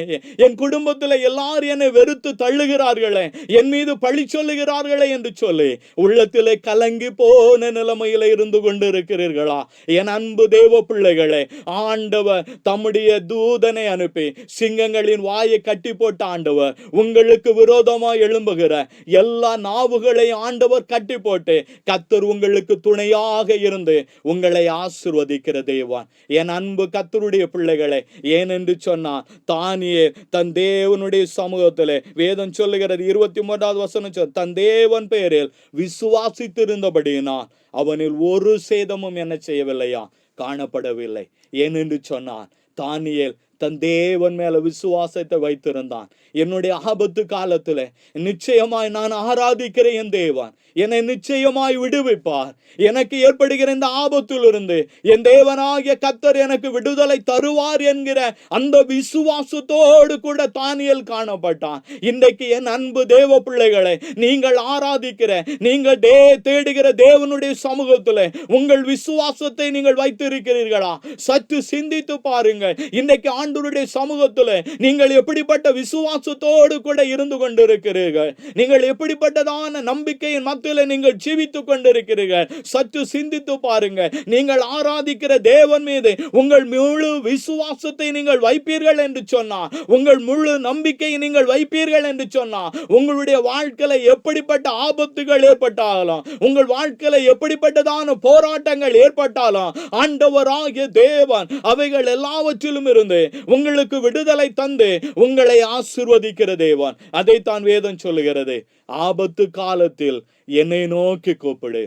என் குடும்பத்தில் எல்லாரும் என்னை வெறுத்து தள்ளுகிறார்களே, என் மீது பழி சொல்லுகிறார்களே என்று சொல்லி உள்ளத்திலே கலங்கி போன நிலைமையில இருந்து கொண்டிருக்கிறீர்களா. என் அன்பு தேவ பிள்ளைகளே, ஆண்டவர் தம்முடைய தூதனை அனுப்பி சிங்கங்களின் வாயை கட்டி போட்ட ஆண்டவர் உங்களுக்கு விரோதமாய் எழும்புகிற எல்லா நாவுகளை ஆண்டவர் கட்டி போட்டு கர்த்தர் உங்களுக்கு துணையாக இருந்து உங்களை ஆசீர்வதிக்கிற தேவன். என் அன்பு கர்த்தருடைய பிள்ளைகளே, ஏனென்று சொன்னார், தானியேல் தன் தேவனுடைய சமூகத்திலே வேதம் சொல்லுகிறது 23வது வசனம், தன் தேவன் பேரில் விசுவாசித்திருந்தபடியினால் அவனில் ஒரு சேதமும் என்ன செய்யவில்லையா, காணப்படவில்லை. ஏனென்று சொன்னார், தானியேல் தன் தேவன் மேல விசுவாசத்தை வைத்திருந்தான். என்னுடைய ஆபத்து காலத்துல நிச்சயமாய் நான் ஆராதிக்கிற என் தேவன் என்னை நிச்சயமாய் விடுவிப்பார், எனக்கு ஏற்படுகிற இந்த ஆபத்திலிருந்து என் தேவனாகிய கர்த்தர் எனக்கு விடுதலை தருவார் என்கிற அந்த விசுவாசத்தோடு கூட தானியேல் காணப்பட்டான். இன்றைக்கு என் அன்பு தேவ பிள்ளைகளை, நீங்கள் ஆராதிக்கிற, நீங்கள் தேடுகிற தேவனுடைய சமூகத்துல உங்கள் விசுவாசத்தை நீங்கள் வைத்திருக்கிறீர்களா? சற்று சிந்தித்து பாருங்கள். இன்றைக்கு ஆண்டவருடைய சமூகத்துல நீங்கள் எப்படிப்பட்ட விசுவாசத்தோடு கூட இருந்து கொண்டிருக்கிறீர்கள், நீங்கள் எப்படிப்பட்டதான நம்பிக்கையின் மத்தியில் நீங்கள் ஜீவித்துக் கொண்டிருக்கிறீர்கள். சற்று சிந்தித்து பாருங்க. நீங்கள் ஆராதிக்கிற தேவன் மீது உங்கள் முழு விசுவாசத்தை நீங்கள் வைப்பீர்கள் என்று சொன்னார், உங்கள் முழு நம்பிக்கையை நீங்கள் வைப்பீர்கள் என்று சொன்னார், உங்களுடைய வாழ்க்கையில எப்படிப்பட்ட ஆபத்துகள் ஏற்பட்டாலும், உங்கள் வாழ்க்கையில எப்படிப்பட்டதான போராட்டங்கள் ஏற்பட்டாலும் ஆண்டவராகிய தேவன் அவைகள் எல்லாவற்றிலும் இருந்து உங்களுக்கு விடுதலை தந்து உங்களை ஆசீர்வதிக்கிற தேவன். அதைத்தான் வேதம் சொல்லுகிறது, ஆபத்து காலத்தில் என்னை நோக்கி கூப்பிடு,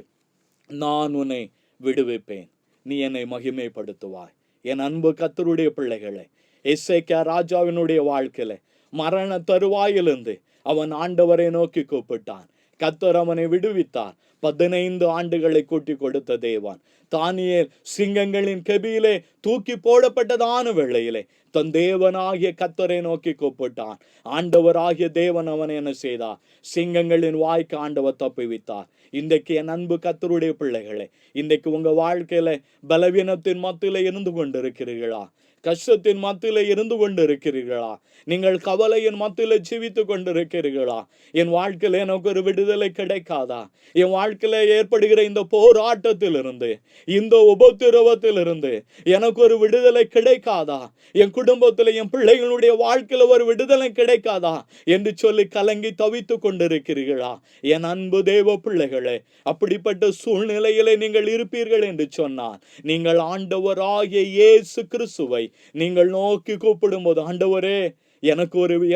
நான் உன்னை விடுவிப்பேன், நீ என்னை மகிமைப்படுத்துவாய். என் அன்பு கர்த்தருடைய பிள்ளைகளை, எசேக்கியா ராஜாவினுடைய வாழ்க்கையில மரண தருவாயிலிருந்து அவன் ஆண்டவரை நோக்கி கூப்பிட்டான். கர்த்தர் அவனை விடுவித்தார். 15 ஆண்டுகளை கூட்டி கொடுத்த தேவன். தானியேல் சிங்கங்களின் கெபியிலே தூக்கி போடப்பட்டதான வேளையிலே தன் தேவனாகிய கர்த்தரை நோக்கி கூப்பிட்டான். ஆண்டவராகிய தேவன் அவனை என்ன செய்தார்? சிங்கங்களின் வாய்க்கு ஆண்டவர் தப்புவித்தார். இன்றைக்கு என் அன்பு கர்த்தருடைய பிள்ளைகளே, இன்றைக்கு உங்க வாழ்க்கையில பலவீனத்தின் மத்தியில இருந்து கொண்டிருக்கிறீர்களா? கஷ்டத்தின் மத்தியில இருந்து கொண்டிருக்கிறீர்களா? நீங்கள் கவலையின் மத்தியில ஜீவித்து கொண்டிருக்கிறீர்களா? என் வாழ்க்கையில எனக்கு ஒரு விடுதலை கிடைக்காதா? என் வாழ்க்கையில ஏற்படுகிற இந்த போராட்டத்திலிருந்து, இந்த உபத்திரவத்திலிருந்து எனக்கு ஒரு விடுதலை கிடைக்காதா? என் குடும்பத்துல, என் பிள்ளைகளுடைய வாழ்க்கையில ஒரு விடுதலை கிடைக்காதா என்று சொல்லி கலங்கி தவித்து கொண்டிருக்கிறீர்களா? என் அன்பு தேவ பிள்ளைகளே, அப்படிப்பட்ட சூழ்நிலையிலே நீங்கள் இருப்பீர்கள் என்று சொன்னார். நீங்கள் ஆண்டவராகிய இயேசு கிறிஸ்துவை நீங்கள் நோக்கி கூப்பிடும் போது, ஆண்டவரே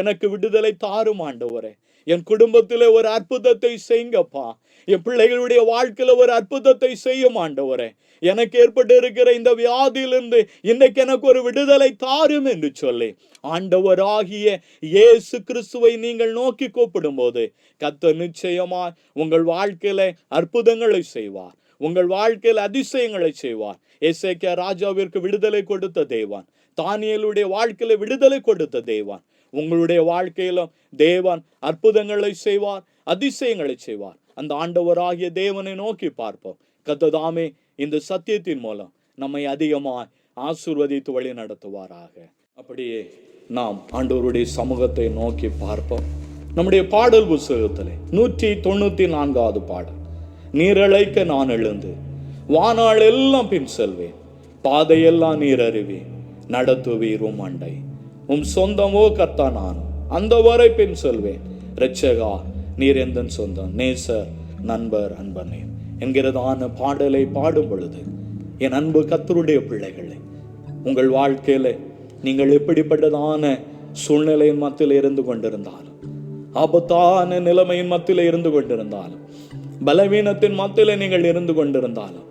எனக்கு விடுதலை தாரும் ஆண்டவரே, என் குடும்பத்திலே ஒரு அற்புதத்தை செய்யுங்கப்பா, என் பிள்ளைகளுடைய வாழ்க்கையில ஒரு அற்புதத்தை செய்யும் ஆண்டவரே, எனக்கு ஏற்பட்டு இருக்கிற இந்த வியாதியிலிருந்து இன்னைக்கு எனக்கு ஒரு விடுதலை தாரும் என்று சொல்லி ஆண்டவராகிய இயேசு கிறிஸ்துவை நீங்கள் நோக்கி கூப்பிடும் போது கர்த்தர் நிச்சயமாய் உங்கள் வாழ்க்கையில அற்புதங்களை செய்வார், உங்கள் வாழ்க்கையில் அதிசயங்களை செய்வார். எசேக்கியா ராஜாவிற்கு விடுதலை கொடுத்த தேவன், தானியேலுடைய வாழ்க்கையில விடுதலை கொடுத்த தேவன், உங்களுடைய வாழ்க்கையிலும் தேவன் அற்புதங்களை செய்வார், அதிசயங்களை செய்வார். அந்த ஆண்டவராகிய தேவனை நோக்கி பார்ப்போம். கர்த்தர் இந்த சத்தியத்தின் மூலம் நம்மை அதிகமாய் ஆசீர்வதித்து வழி நடத்துவாராக. அப்படியே நாம் ஆண்டவருடைய சமூகத்தை நோக்கி பார்ப்போம். நம்முடைய பாடல் புத்தகத்திலே 194வது பாடல், நீரழைக்க நான் எழுந்து வானாள் எல்லாம் பின் செல்வேன், பாதையெல்லாம் நீர் அறிவேன், நடத்துவீர் உம் அண்டை, உம் சொந்தமோ கர்த்தா நானும் அந்த வரை பின் செல்வேன், இரட்சகா நீர் எந்தன் சொந்தம், நேசர் நண்பர் அன்பனே என்கிறதான பாடலை பாடும் பொழுது, என் அன்பு கர்த்தருடைய பிள்ளைகளை, உங்கள் வாழ்க்கையில நீங்கள் எப்படிப்பட்டதான சூழ்நிலையின் மத்தியில் இருந்து கொண்டிருந்தாலும், ஆபத்தான நிலைமையின் மத்தியில் இருந்து கொண்டிருந்தாலும், பலவீனத்தின் மத்தியில நீங்கள் இருந்து கொண்டிருந்தாலும்,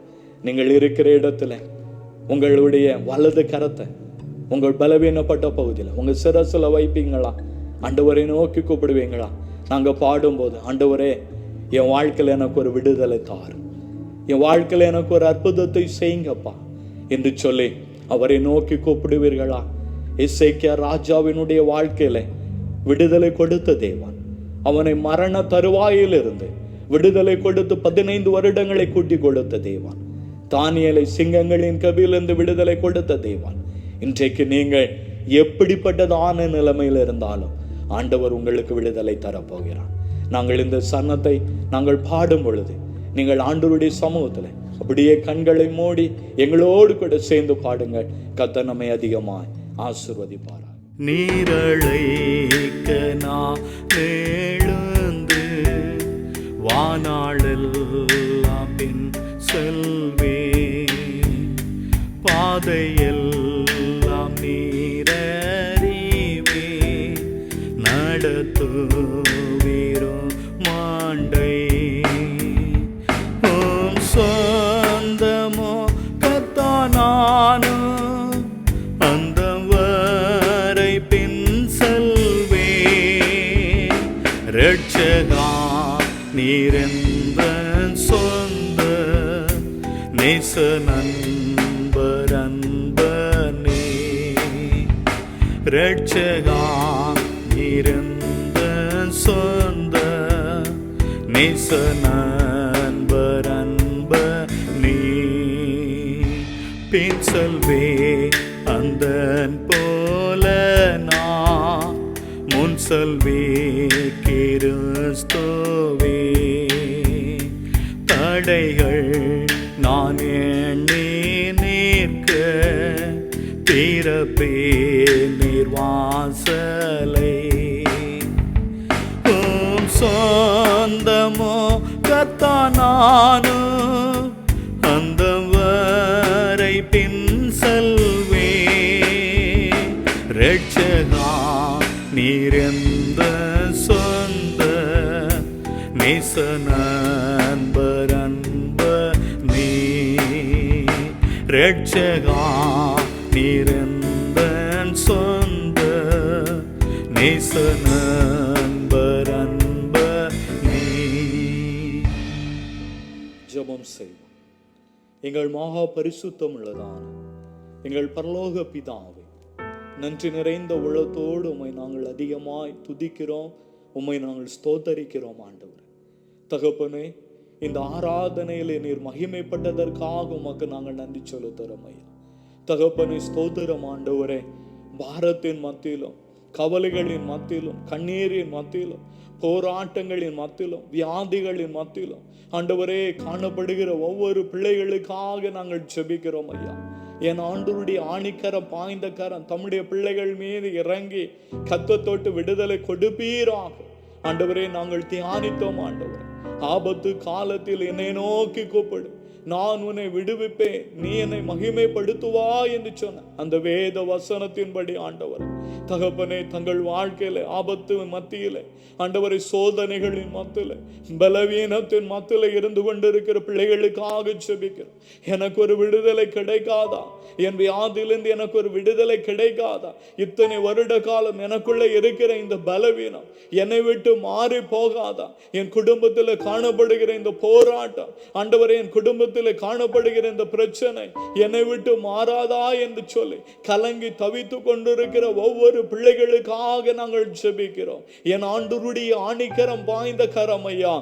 நீங்கள் இருக்கிற இடத்துல உங்களுடைய வலது கரத்தை உங்கள் பலவீனப்பட்ட பகுதியில் உங்க சிரசுல வைப்பீங்களா? ஆண்டவரை நோக்கி கூப்பிடுவீங்களா? நாங்க பாடும்போது, ஆண்டவரே என் வாழ்க்கையில எனக்கு ஒரு விடுதலை தாரும், என் வாழ்க்கையில எனக்கு ஒரு அற்புதத்தை செய்யுங்கப்பா என்று சொல்லி அவரை நோக்கி கூப்பிடுவீர்களா? எசேக்கியா ராஜாவினுடைய வாழ்க்கையில விடுதலை கொடுத்த தேவன், அவனை மரண தருவாயில் இருந்து விடுதலை கொடுத்து 15 வருடங்களை கூட்டி கொடுத்த தேவன், தானியேலை சிங்கங்களின் கபிலிருந்து விடுதலை கொடுத்த தேவன், இன்றைக்கு நீங்கள் எப்படிப்பட்டதான நிலைமையில் இருந்தாலும் ஆண்டவர் உங்களுக்கு விடுதலை தரப்போகிறார். நாங்கள் இந்த சன்னத்தை நாங்கள் பாடும் பொழுது நீங்கள் ஆண்டவருடைய சமூகத்தில் அப்படியே கண்களை மூடி எங்களோடு கூட சேர்ந்து பாடுங்கள். கர்த்தர் நம்மை அதிகமாய் ஆசீர்வதிப்பார். நீரழைக்க நான் எழுந்து வானாளெல்லாம் பின் செல்வே, பாதையெல்லாம் நீரறிவே, நடத்துவீரும் மாண்டை, உம் சொந்தமோ கர்த்தா நானும் அந்த வரை பின் செல்வே, இரட்சகா நீரெந்த சொந்த நேச நண்பர் அன்பனே, இரட்சகா நீரெந்த சொந்த நேச நண்பர் அன்பனே, பின் செல்வே அந்தன் போல நான் முன் செல்வே கிறிஸ்துவே, தடைகள் நான் எண்ணி நிற்க திறப்பே நீர்வாசலை, உம் சொந்தமோ கர்த்தா நானும் அந்த வரை பின் செல்வே, இரட்சகா நீரெந்த சொந்த நேச நண்பர் அன்பனே, ரட்சகா நீரெந்தன் சொந்த நேச நண்பர் அன்பர் நீ. ஜெபம் செய்வோம். எங்கள் மகா பரிசுத்தம் உள்ளதான எங்கள் பரலோக பிதாவே, நன்றி நிறைந்த உள்ளத்தோடு உம்மை நாங்கள் அதிகமாய் துதிக்கிறோம், உம்மை நாங்கள் ஸ்தோத்தரிக்கிறோம் ஆண்டவரே. தகப்பனே, இந்த ஆராதனையிலே நீர் மகிமைப்பட்டதற்காக உமக்கு நாங்கள் நன்றி செலுத்துகிறோம் ஐயா. தகப்பனே, ஸ்தோத்திரம் ஆண்டவரே. பாரத்தின் மத்தியிலும், கவலைகளின் மத்தியிலும், கண்ணீரின் மத்தியிலும், போராட்டங்களின் மத்தியிலும், வியாதிகளின் மத்தியிலும் ஆண்டவரே காணப்படுகிற ஒவ்வொரு பிள்ளைகளுக்காக நாங்கள் ஜெபிக்கிறோம் ஐயா. என் ஆண்டவருடைய ஆணிக்கரம் பாய்ந்த கரம் தம்முடைய பிள்ளைகள் மீது இறங்கி கத்தத்தோட்டு விடுதலை கொடுப்பீராக ஆண்டவரே நாங்கள் தியானித்தோம் ஆண்டவரே. ஆபத்து காலத்தில் என்னை நோக்கி கூப்பிடு, நான் உன்னை விடுவிப்பேன், நீ என்னை மகிமைப்படுத்துவா என்று சொன்ன அந்த வேத வசனத்தின்படி ஆண்டவர் தகப்பனே, தங்கள் வாழ்க்கையில ஆபத்து மத்தியில ஆண்டவரை சோதனைகளின் மத்தியில பலவீனத்தின் மத்தியில இருந்து கொண்டிருக்கிற பிள்ளைகளுக்காக ஜெபிக்கிறோம். எனக்கு ஒரு விடுதலை கிடைக்காதா? என் வியாதியிலிருந்து எனக்கு ஒரு விடுதலை கிடைக்காதா? இத்தனை வருட காலம் எனக்குள்ள இருக்கிற இந்த பலவீனம் என்னை விட்டு மாறி போகாதா? என் குடும்பத்தில் காணப்படுகிற இந்த போராட்டம் ஆண்டவரே, என் குடும்பத்தில் காணப்படுகிற இந்த பிரச்சனை என்னை விட்டு மாறாதா என்று சொல்லி கலங்கி தவித்து கொண்டிருக்கிற ஒவ்வொரு பிள்ளைகளுக்காக நாங்கள் ஜெபிக்கிறோம். என் ஆண்டவருடைய ஆணிக்கரம் பாய்ந்த கரம் ஐயா,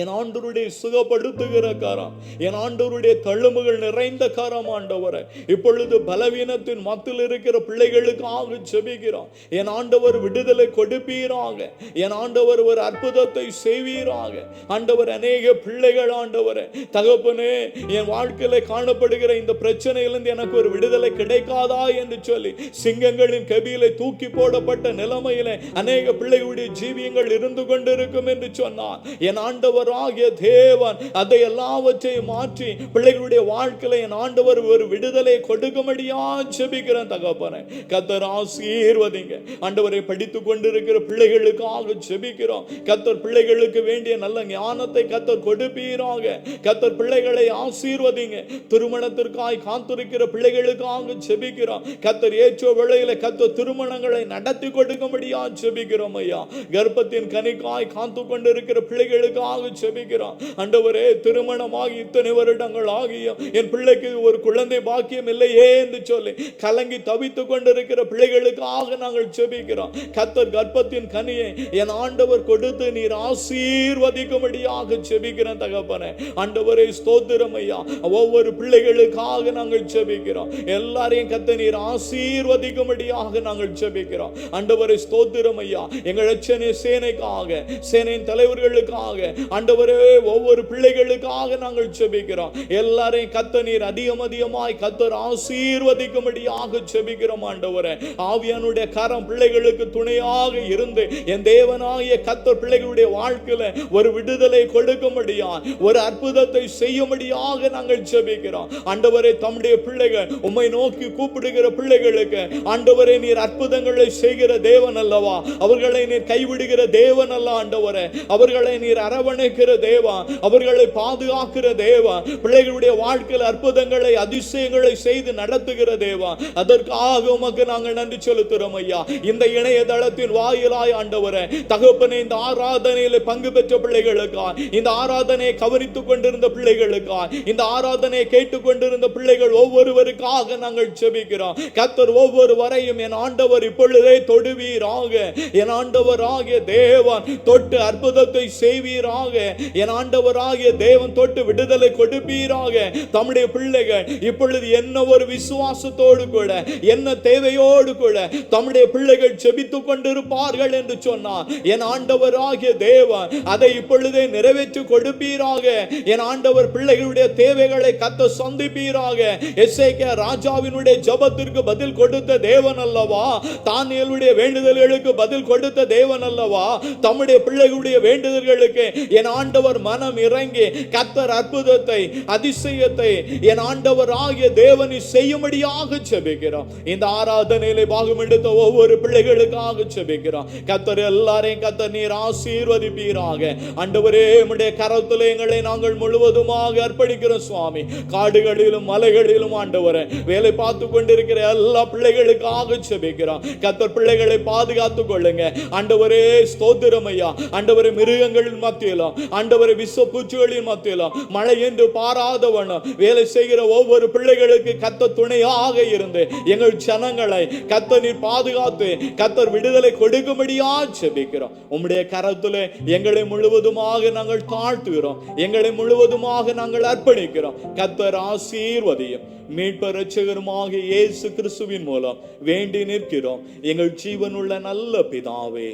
என் ஆண்டவருடைய சுகப்படுத்துகிற கரம், என் ஆண்டவருடைய தழும்புகள் நிறைந்த கரம் ஆண்டவரே, இப்பொழுது பலவீனத்தின் மத்தியில் இருக்கிற பிள்ளைகளுக்காக ஜெபிக்கிறோம். என் ஆண்டவர் விடுதலை கொடுப்பீராக, என் ஆண்டவர் ஒரு அற்புதத்தை செய்வீராக ஆண்டவர். அநேக பிள்ளைகள் ஆண்டவரே தகப்பனே, என் வாழ்க்கையில காணப்படுகிற இந்த பிரச்சனையிலிருந்து எனக்கு ஒரு விடுதலை கிடைக்காதா என்று சொல்லி சிங்கங்களின் கபியிலே தூக்கி போடப்பட்ட நிலைமையிலே அநேக பிள்ளைகளுடைய ஜீவியங்கள் இருந்து கொண்டிருக்கும் என்று சொன்னார். என் ஆண்டவர் தேவன் அதை எல்லாவற்றையும் மாற்றி பிள்ளைகளுடைய வாழ்க்கையில என் ஆண்டவர் ஒரு விடுதலை கொடுக்கும்படியா ஜெபிக்கிறேன் தகப்பனே. கர்த்தர் ஆசீர்வதிங்க ஆண்டவரை. படித்துக் கொண்டிருக்கிற பிள்ளைகளுக்காக ஜெபிக்கிறோம். கர்த்தர் பிள்ளைகளுக்கு வேண்டிய நல்ல ஞானத்தை கர்த்தர் கொடுப்பீராக. கர்த்தர் பிள்ளைகளை ஆசீர்வதிங்க. திருமணத்திற்காய் காத்திருக்கிற பிள்ளைகளுக்காக ஜெபிக்கிறோம். கர்த்தர் ஏற்ற வேளையில கர்த்தர் திருமணங்களை நடத்தி கொடுக்கும்படியா ஜெபிக்கிறோம் ஐயா. கர்ப்பத்தின் கனிக்காய் காத்து கொண்டிருக்கிற பிள்ளைகளுக்காக ஜெபிக்கிறோம் ஆண்டவரே. திருமணமாகி இத்தனை வருடங்கள் ஆகியும் என் பிள்ளைக்கு ஒரு குழந்தை பாக்கியம் இல்லையே என்று சொல்லி கலங்கி தவித்துக் கொண்டிருக்கிற பிள்ளைகளுக்காக நாங்கள் ஜெபிக்கிறோம். கர்த்தர் கர்ப்பத்தின் கனியை என் ஆண்டவர் கொடுத்து நீர் ஆசீர்வதிக்கும்படியாக ஜெபிக்கிறேன் தகப்பனே. ஆண்டவரே ஸ்தோத்திரம் ஐயா. ஒவ்வொரு பிள்ளைகளுக்காக நாங்கள் ஜெபிக்கிறோம். எல்லாரையும் கர்த்தர் நீர் ஆசீர்வதிக்கும்படியாக நாங்கள் ஜெபிக்கிறோம். ஆண்டவரே ஸ்தோத்திரம் ஐயா. எங்கள் ரட்சணை சேனைக்காக, சேனையின் தலைவர்களுக்காக ஆண்டவரே, ஒவ்வொரு பிள்ளைகளுக்காக நாங்கள் ஜெபிக்கிறோம். எல்லாரையும் கர்த்தர் நீர் அதிகமாய் கர்த்தர் ஆசீர்வதிக்கும்படியாக ஜெபிக்கிறோம் ஆண்டவரே. ஆவியானுடைய கரம் பிள்ளைகளுக்கு துணையாக இருந்து என் தேவனாகிய கர்த்தர் பிள்ளைகளுடைய வாழ்க்கையில ஒரு விடுதலை கொடுக்கும்படியா, ஒரு அற்புதத்தை செய்யும்படியாக நாங்கள் ஜெபிக்கிறோம் ஆண்டவரே. தம்முடைய பிள்ளைகள் உம்மை நோக்கி கூப்பிடுகிற பிள்ளைகளுக்கு ஆண்டவரே நீர் அற்புதங்களை செய்கிற தேவன் அல்லவா? அவர்களை நீர் கைவிடுகிற தேவன் அல்ல ஆண்டவரே. அவர்களை நீர் அரவணைக்கிற தேவா, அவர்களை பாதுகாக்கிற தேவா, பிள்ளைகளுடைய வாழ்க்கையில் அற்புதங்களை அதிசயங்களை செய்து நடத்துகிற தேவா. அதற்காக உமக்கு நாங்கள் நன்றி செலுத்துகிறோம் ஐயா. இந்த இணையதளத்தின் வாயிலாய் ஆண்டவரே தகப்பனே, இந்த ஆராதனையில பங்கு பெற்ற பிள்ளைகளுக்காய், இந்த ஆராதனையை கவனித்துக் கொண்டிருந்த பிள்ளைகளுக்காய், இந்த ஆராதனையை கேட்டுக் கொண்டிருந்த பிள்ளைகள் ஒவ்வொருவருக்காக நாங்கள் ஜெபிக்கிறோம். கர்த்தர் ஒவ்வொருவரையும் என் ஆண்டவர் இப்பொழுதே தொடுவீராக. என் ஆண்டவராகிய தேவன் தொட்டு அற்புதத்தை செய்வீராக. என் ஆண்டவராகிய தேவன் தொட்டு விடுதலை கொடுப்பீராக. தம்முடைய பிள்ளைகள் இப்பொழுது என்ன ஒரு விசுவாசத்தோடு கூட, என்ன தேவையோடு கூட தம்முடைய பிள்ளைகள் ஜெபித்துக் கொண்டிருப்பார்கள் என்று சொன்னார். என் ஆண்டவராகிய தேவன் அதை இப்பொழுதே நிறைவேற்றி கொடுப்பீராக. என் ஆண்டவர் பிள்ளைகளுடைய தேவைகளை கத்த சந்திப்பீராக. எசேக்கியா ராஜாவினுடைய ஜெபத்திற்கு பதில் கொடுத்த தேவன் அல்லவா? தானியேலுடைய வேண்டுதல்களுக்கு பதில் கொடுத்த தேவன் அல்லவா? தம்முடைய பிள்ளைகளுடைய வேண்டுதல்களுக்கு என் என் ஆண்டவர் மனம் இறங்கி கர்த்தர் அற்புதத்தை அதிசயத்தை என் ஆண்டவர் ஆகிய தேவனை செய்யும்படியாக செபிக்கிறோம். இந்த ஆராதனையிலே பாகம் எடுத்த ஒவ்வொரு பிள்ளைகளுக்காக செபிக்கிறோம். கர்த்தர் எல்லாரையும் கர்த்தர் நீர் ஆசீர்வதிப்பீராக. ஆண்டவரே உம்முடைய கரத்திலே எங்களை நாங்கள் முழுவதுமாக அர்ப்பணிக்கிறோம் சுவாமி. காடுகளிலும் மலைகளிலும் ஆண்டவரே வேலை பார்த்து கொண்டிருக்கிற எல்லா பிள்ளைகளுக்காக செபிக்கிறோம். கர்த்தர் பிள்ளைகளை பாதுகாத்துக் கொள்ளுங்க ஆண்டவரே. ஸ்தோத்திரம் ஐயா. ஆண்டவரே மிருகங்களின் மத்தியிலும் ஆண்டவரே விஸ்வ பூச்சிகளின் மத்தியிலும் மழை என்று பாராதவனும் வேலை செய்கிற ஒவ்வொரு பிள்ளைகளுக்கு கர்த்தர் துணையாக இருந்து எங்கள் ஜனங்களை கர்த்தர் நீர் பாதுகாத்து கர்த்தர் விடுதலை கொடுக்கும்படியா செபிக்கிறோம். உம்முடைய கரத்திலே எங்களை முழுவதுமாக நாங்கள் தாழ்த்துகிறோம். எங்களை முழுவதுமாக நாங்கள் அர்ப்பணிக்கிறோம். கர்த்தர் ஆசீர்வதியும். மீட்பர் இரட்சகருமாக இயேசு கிறிஸ்துவின் மூலம் வேண்டி நிற்கிறோம் எங்கள் ஜீவனுள்ள நல்ல பிதாவே.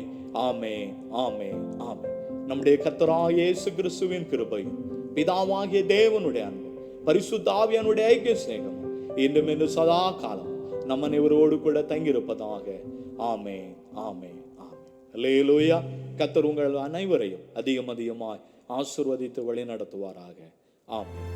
ஆமென், ஆமென், ஆமென். நம்முடைய கர்த்தராகிய இயேசு கிறிஸ்துவின் கிருபை, பிதாவாகிய தேவனுடைய அன்பு, பரிசுத்த ஆவியானுடைய ஐக்கிய சிநேகம் இன்னும் என்று சதா காலம் நம்ம அனைவரோடு கூட தங்கியிருப்பதாக. ஆமென், ஆமென், ஆமென். அல்லேலூயா. கர்த்தர் உங்கள் அனைவரையும் அதிகம் அதிகமாய் ஆசீர்வதித்து வழி நடத்துவாராக. ஆமென்.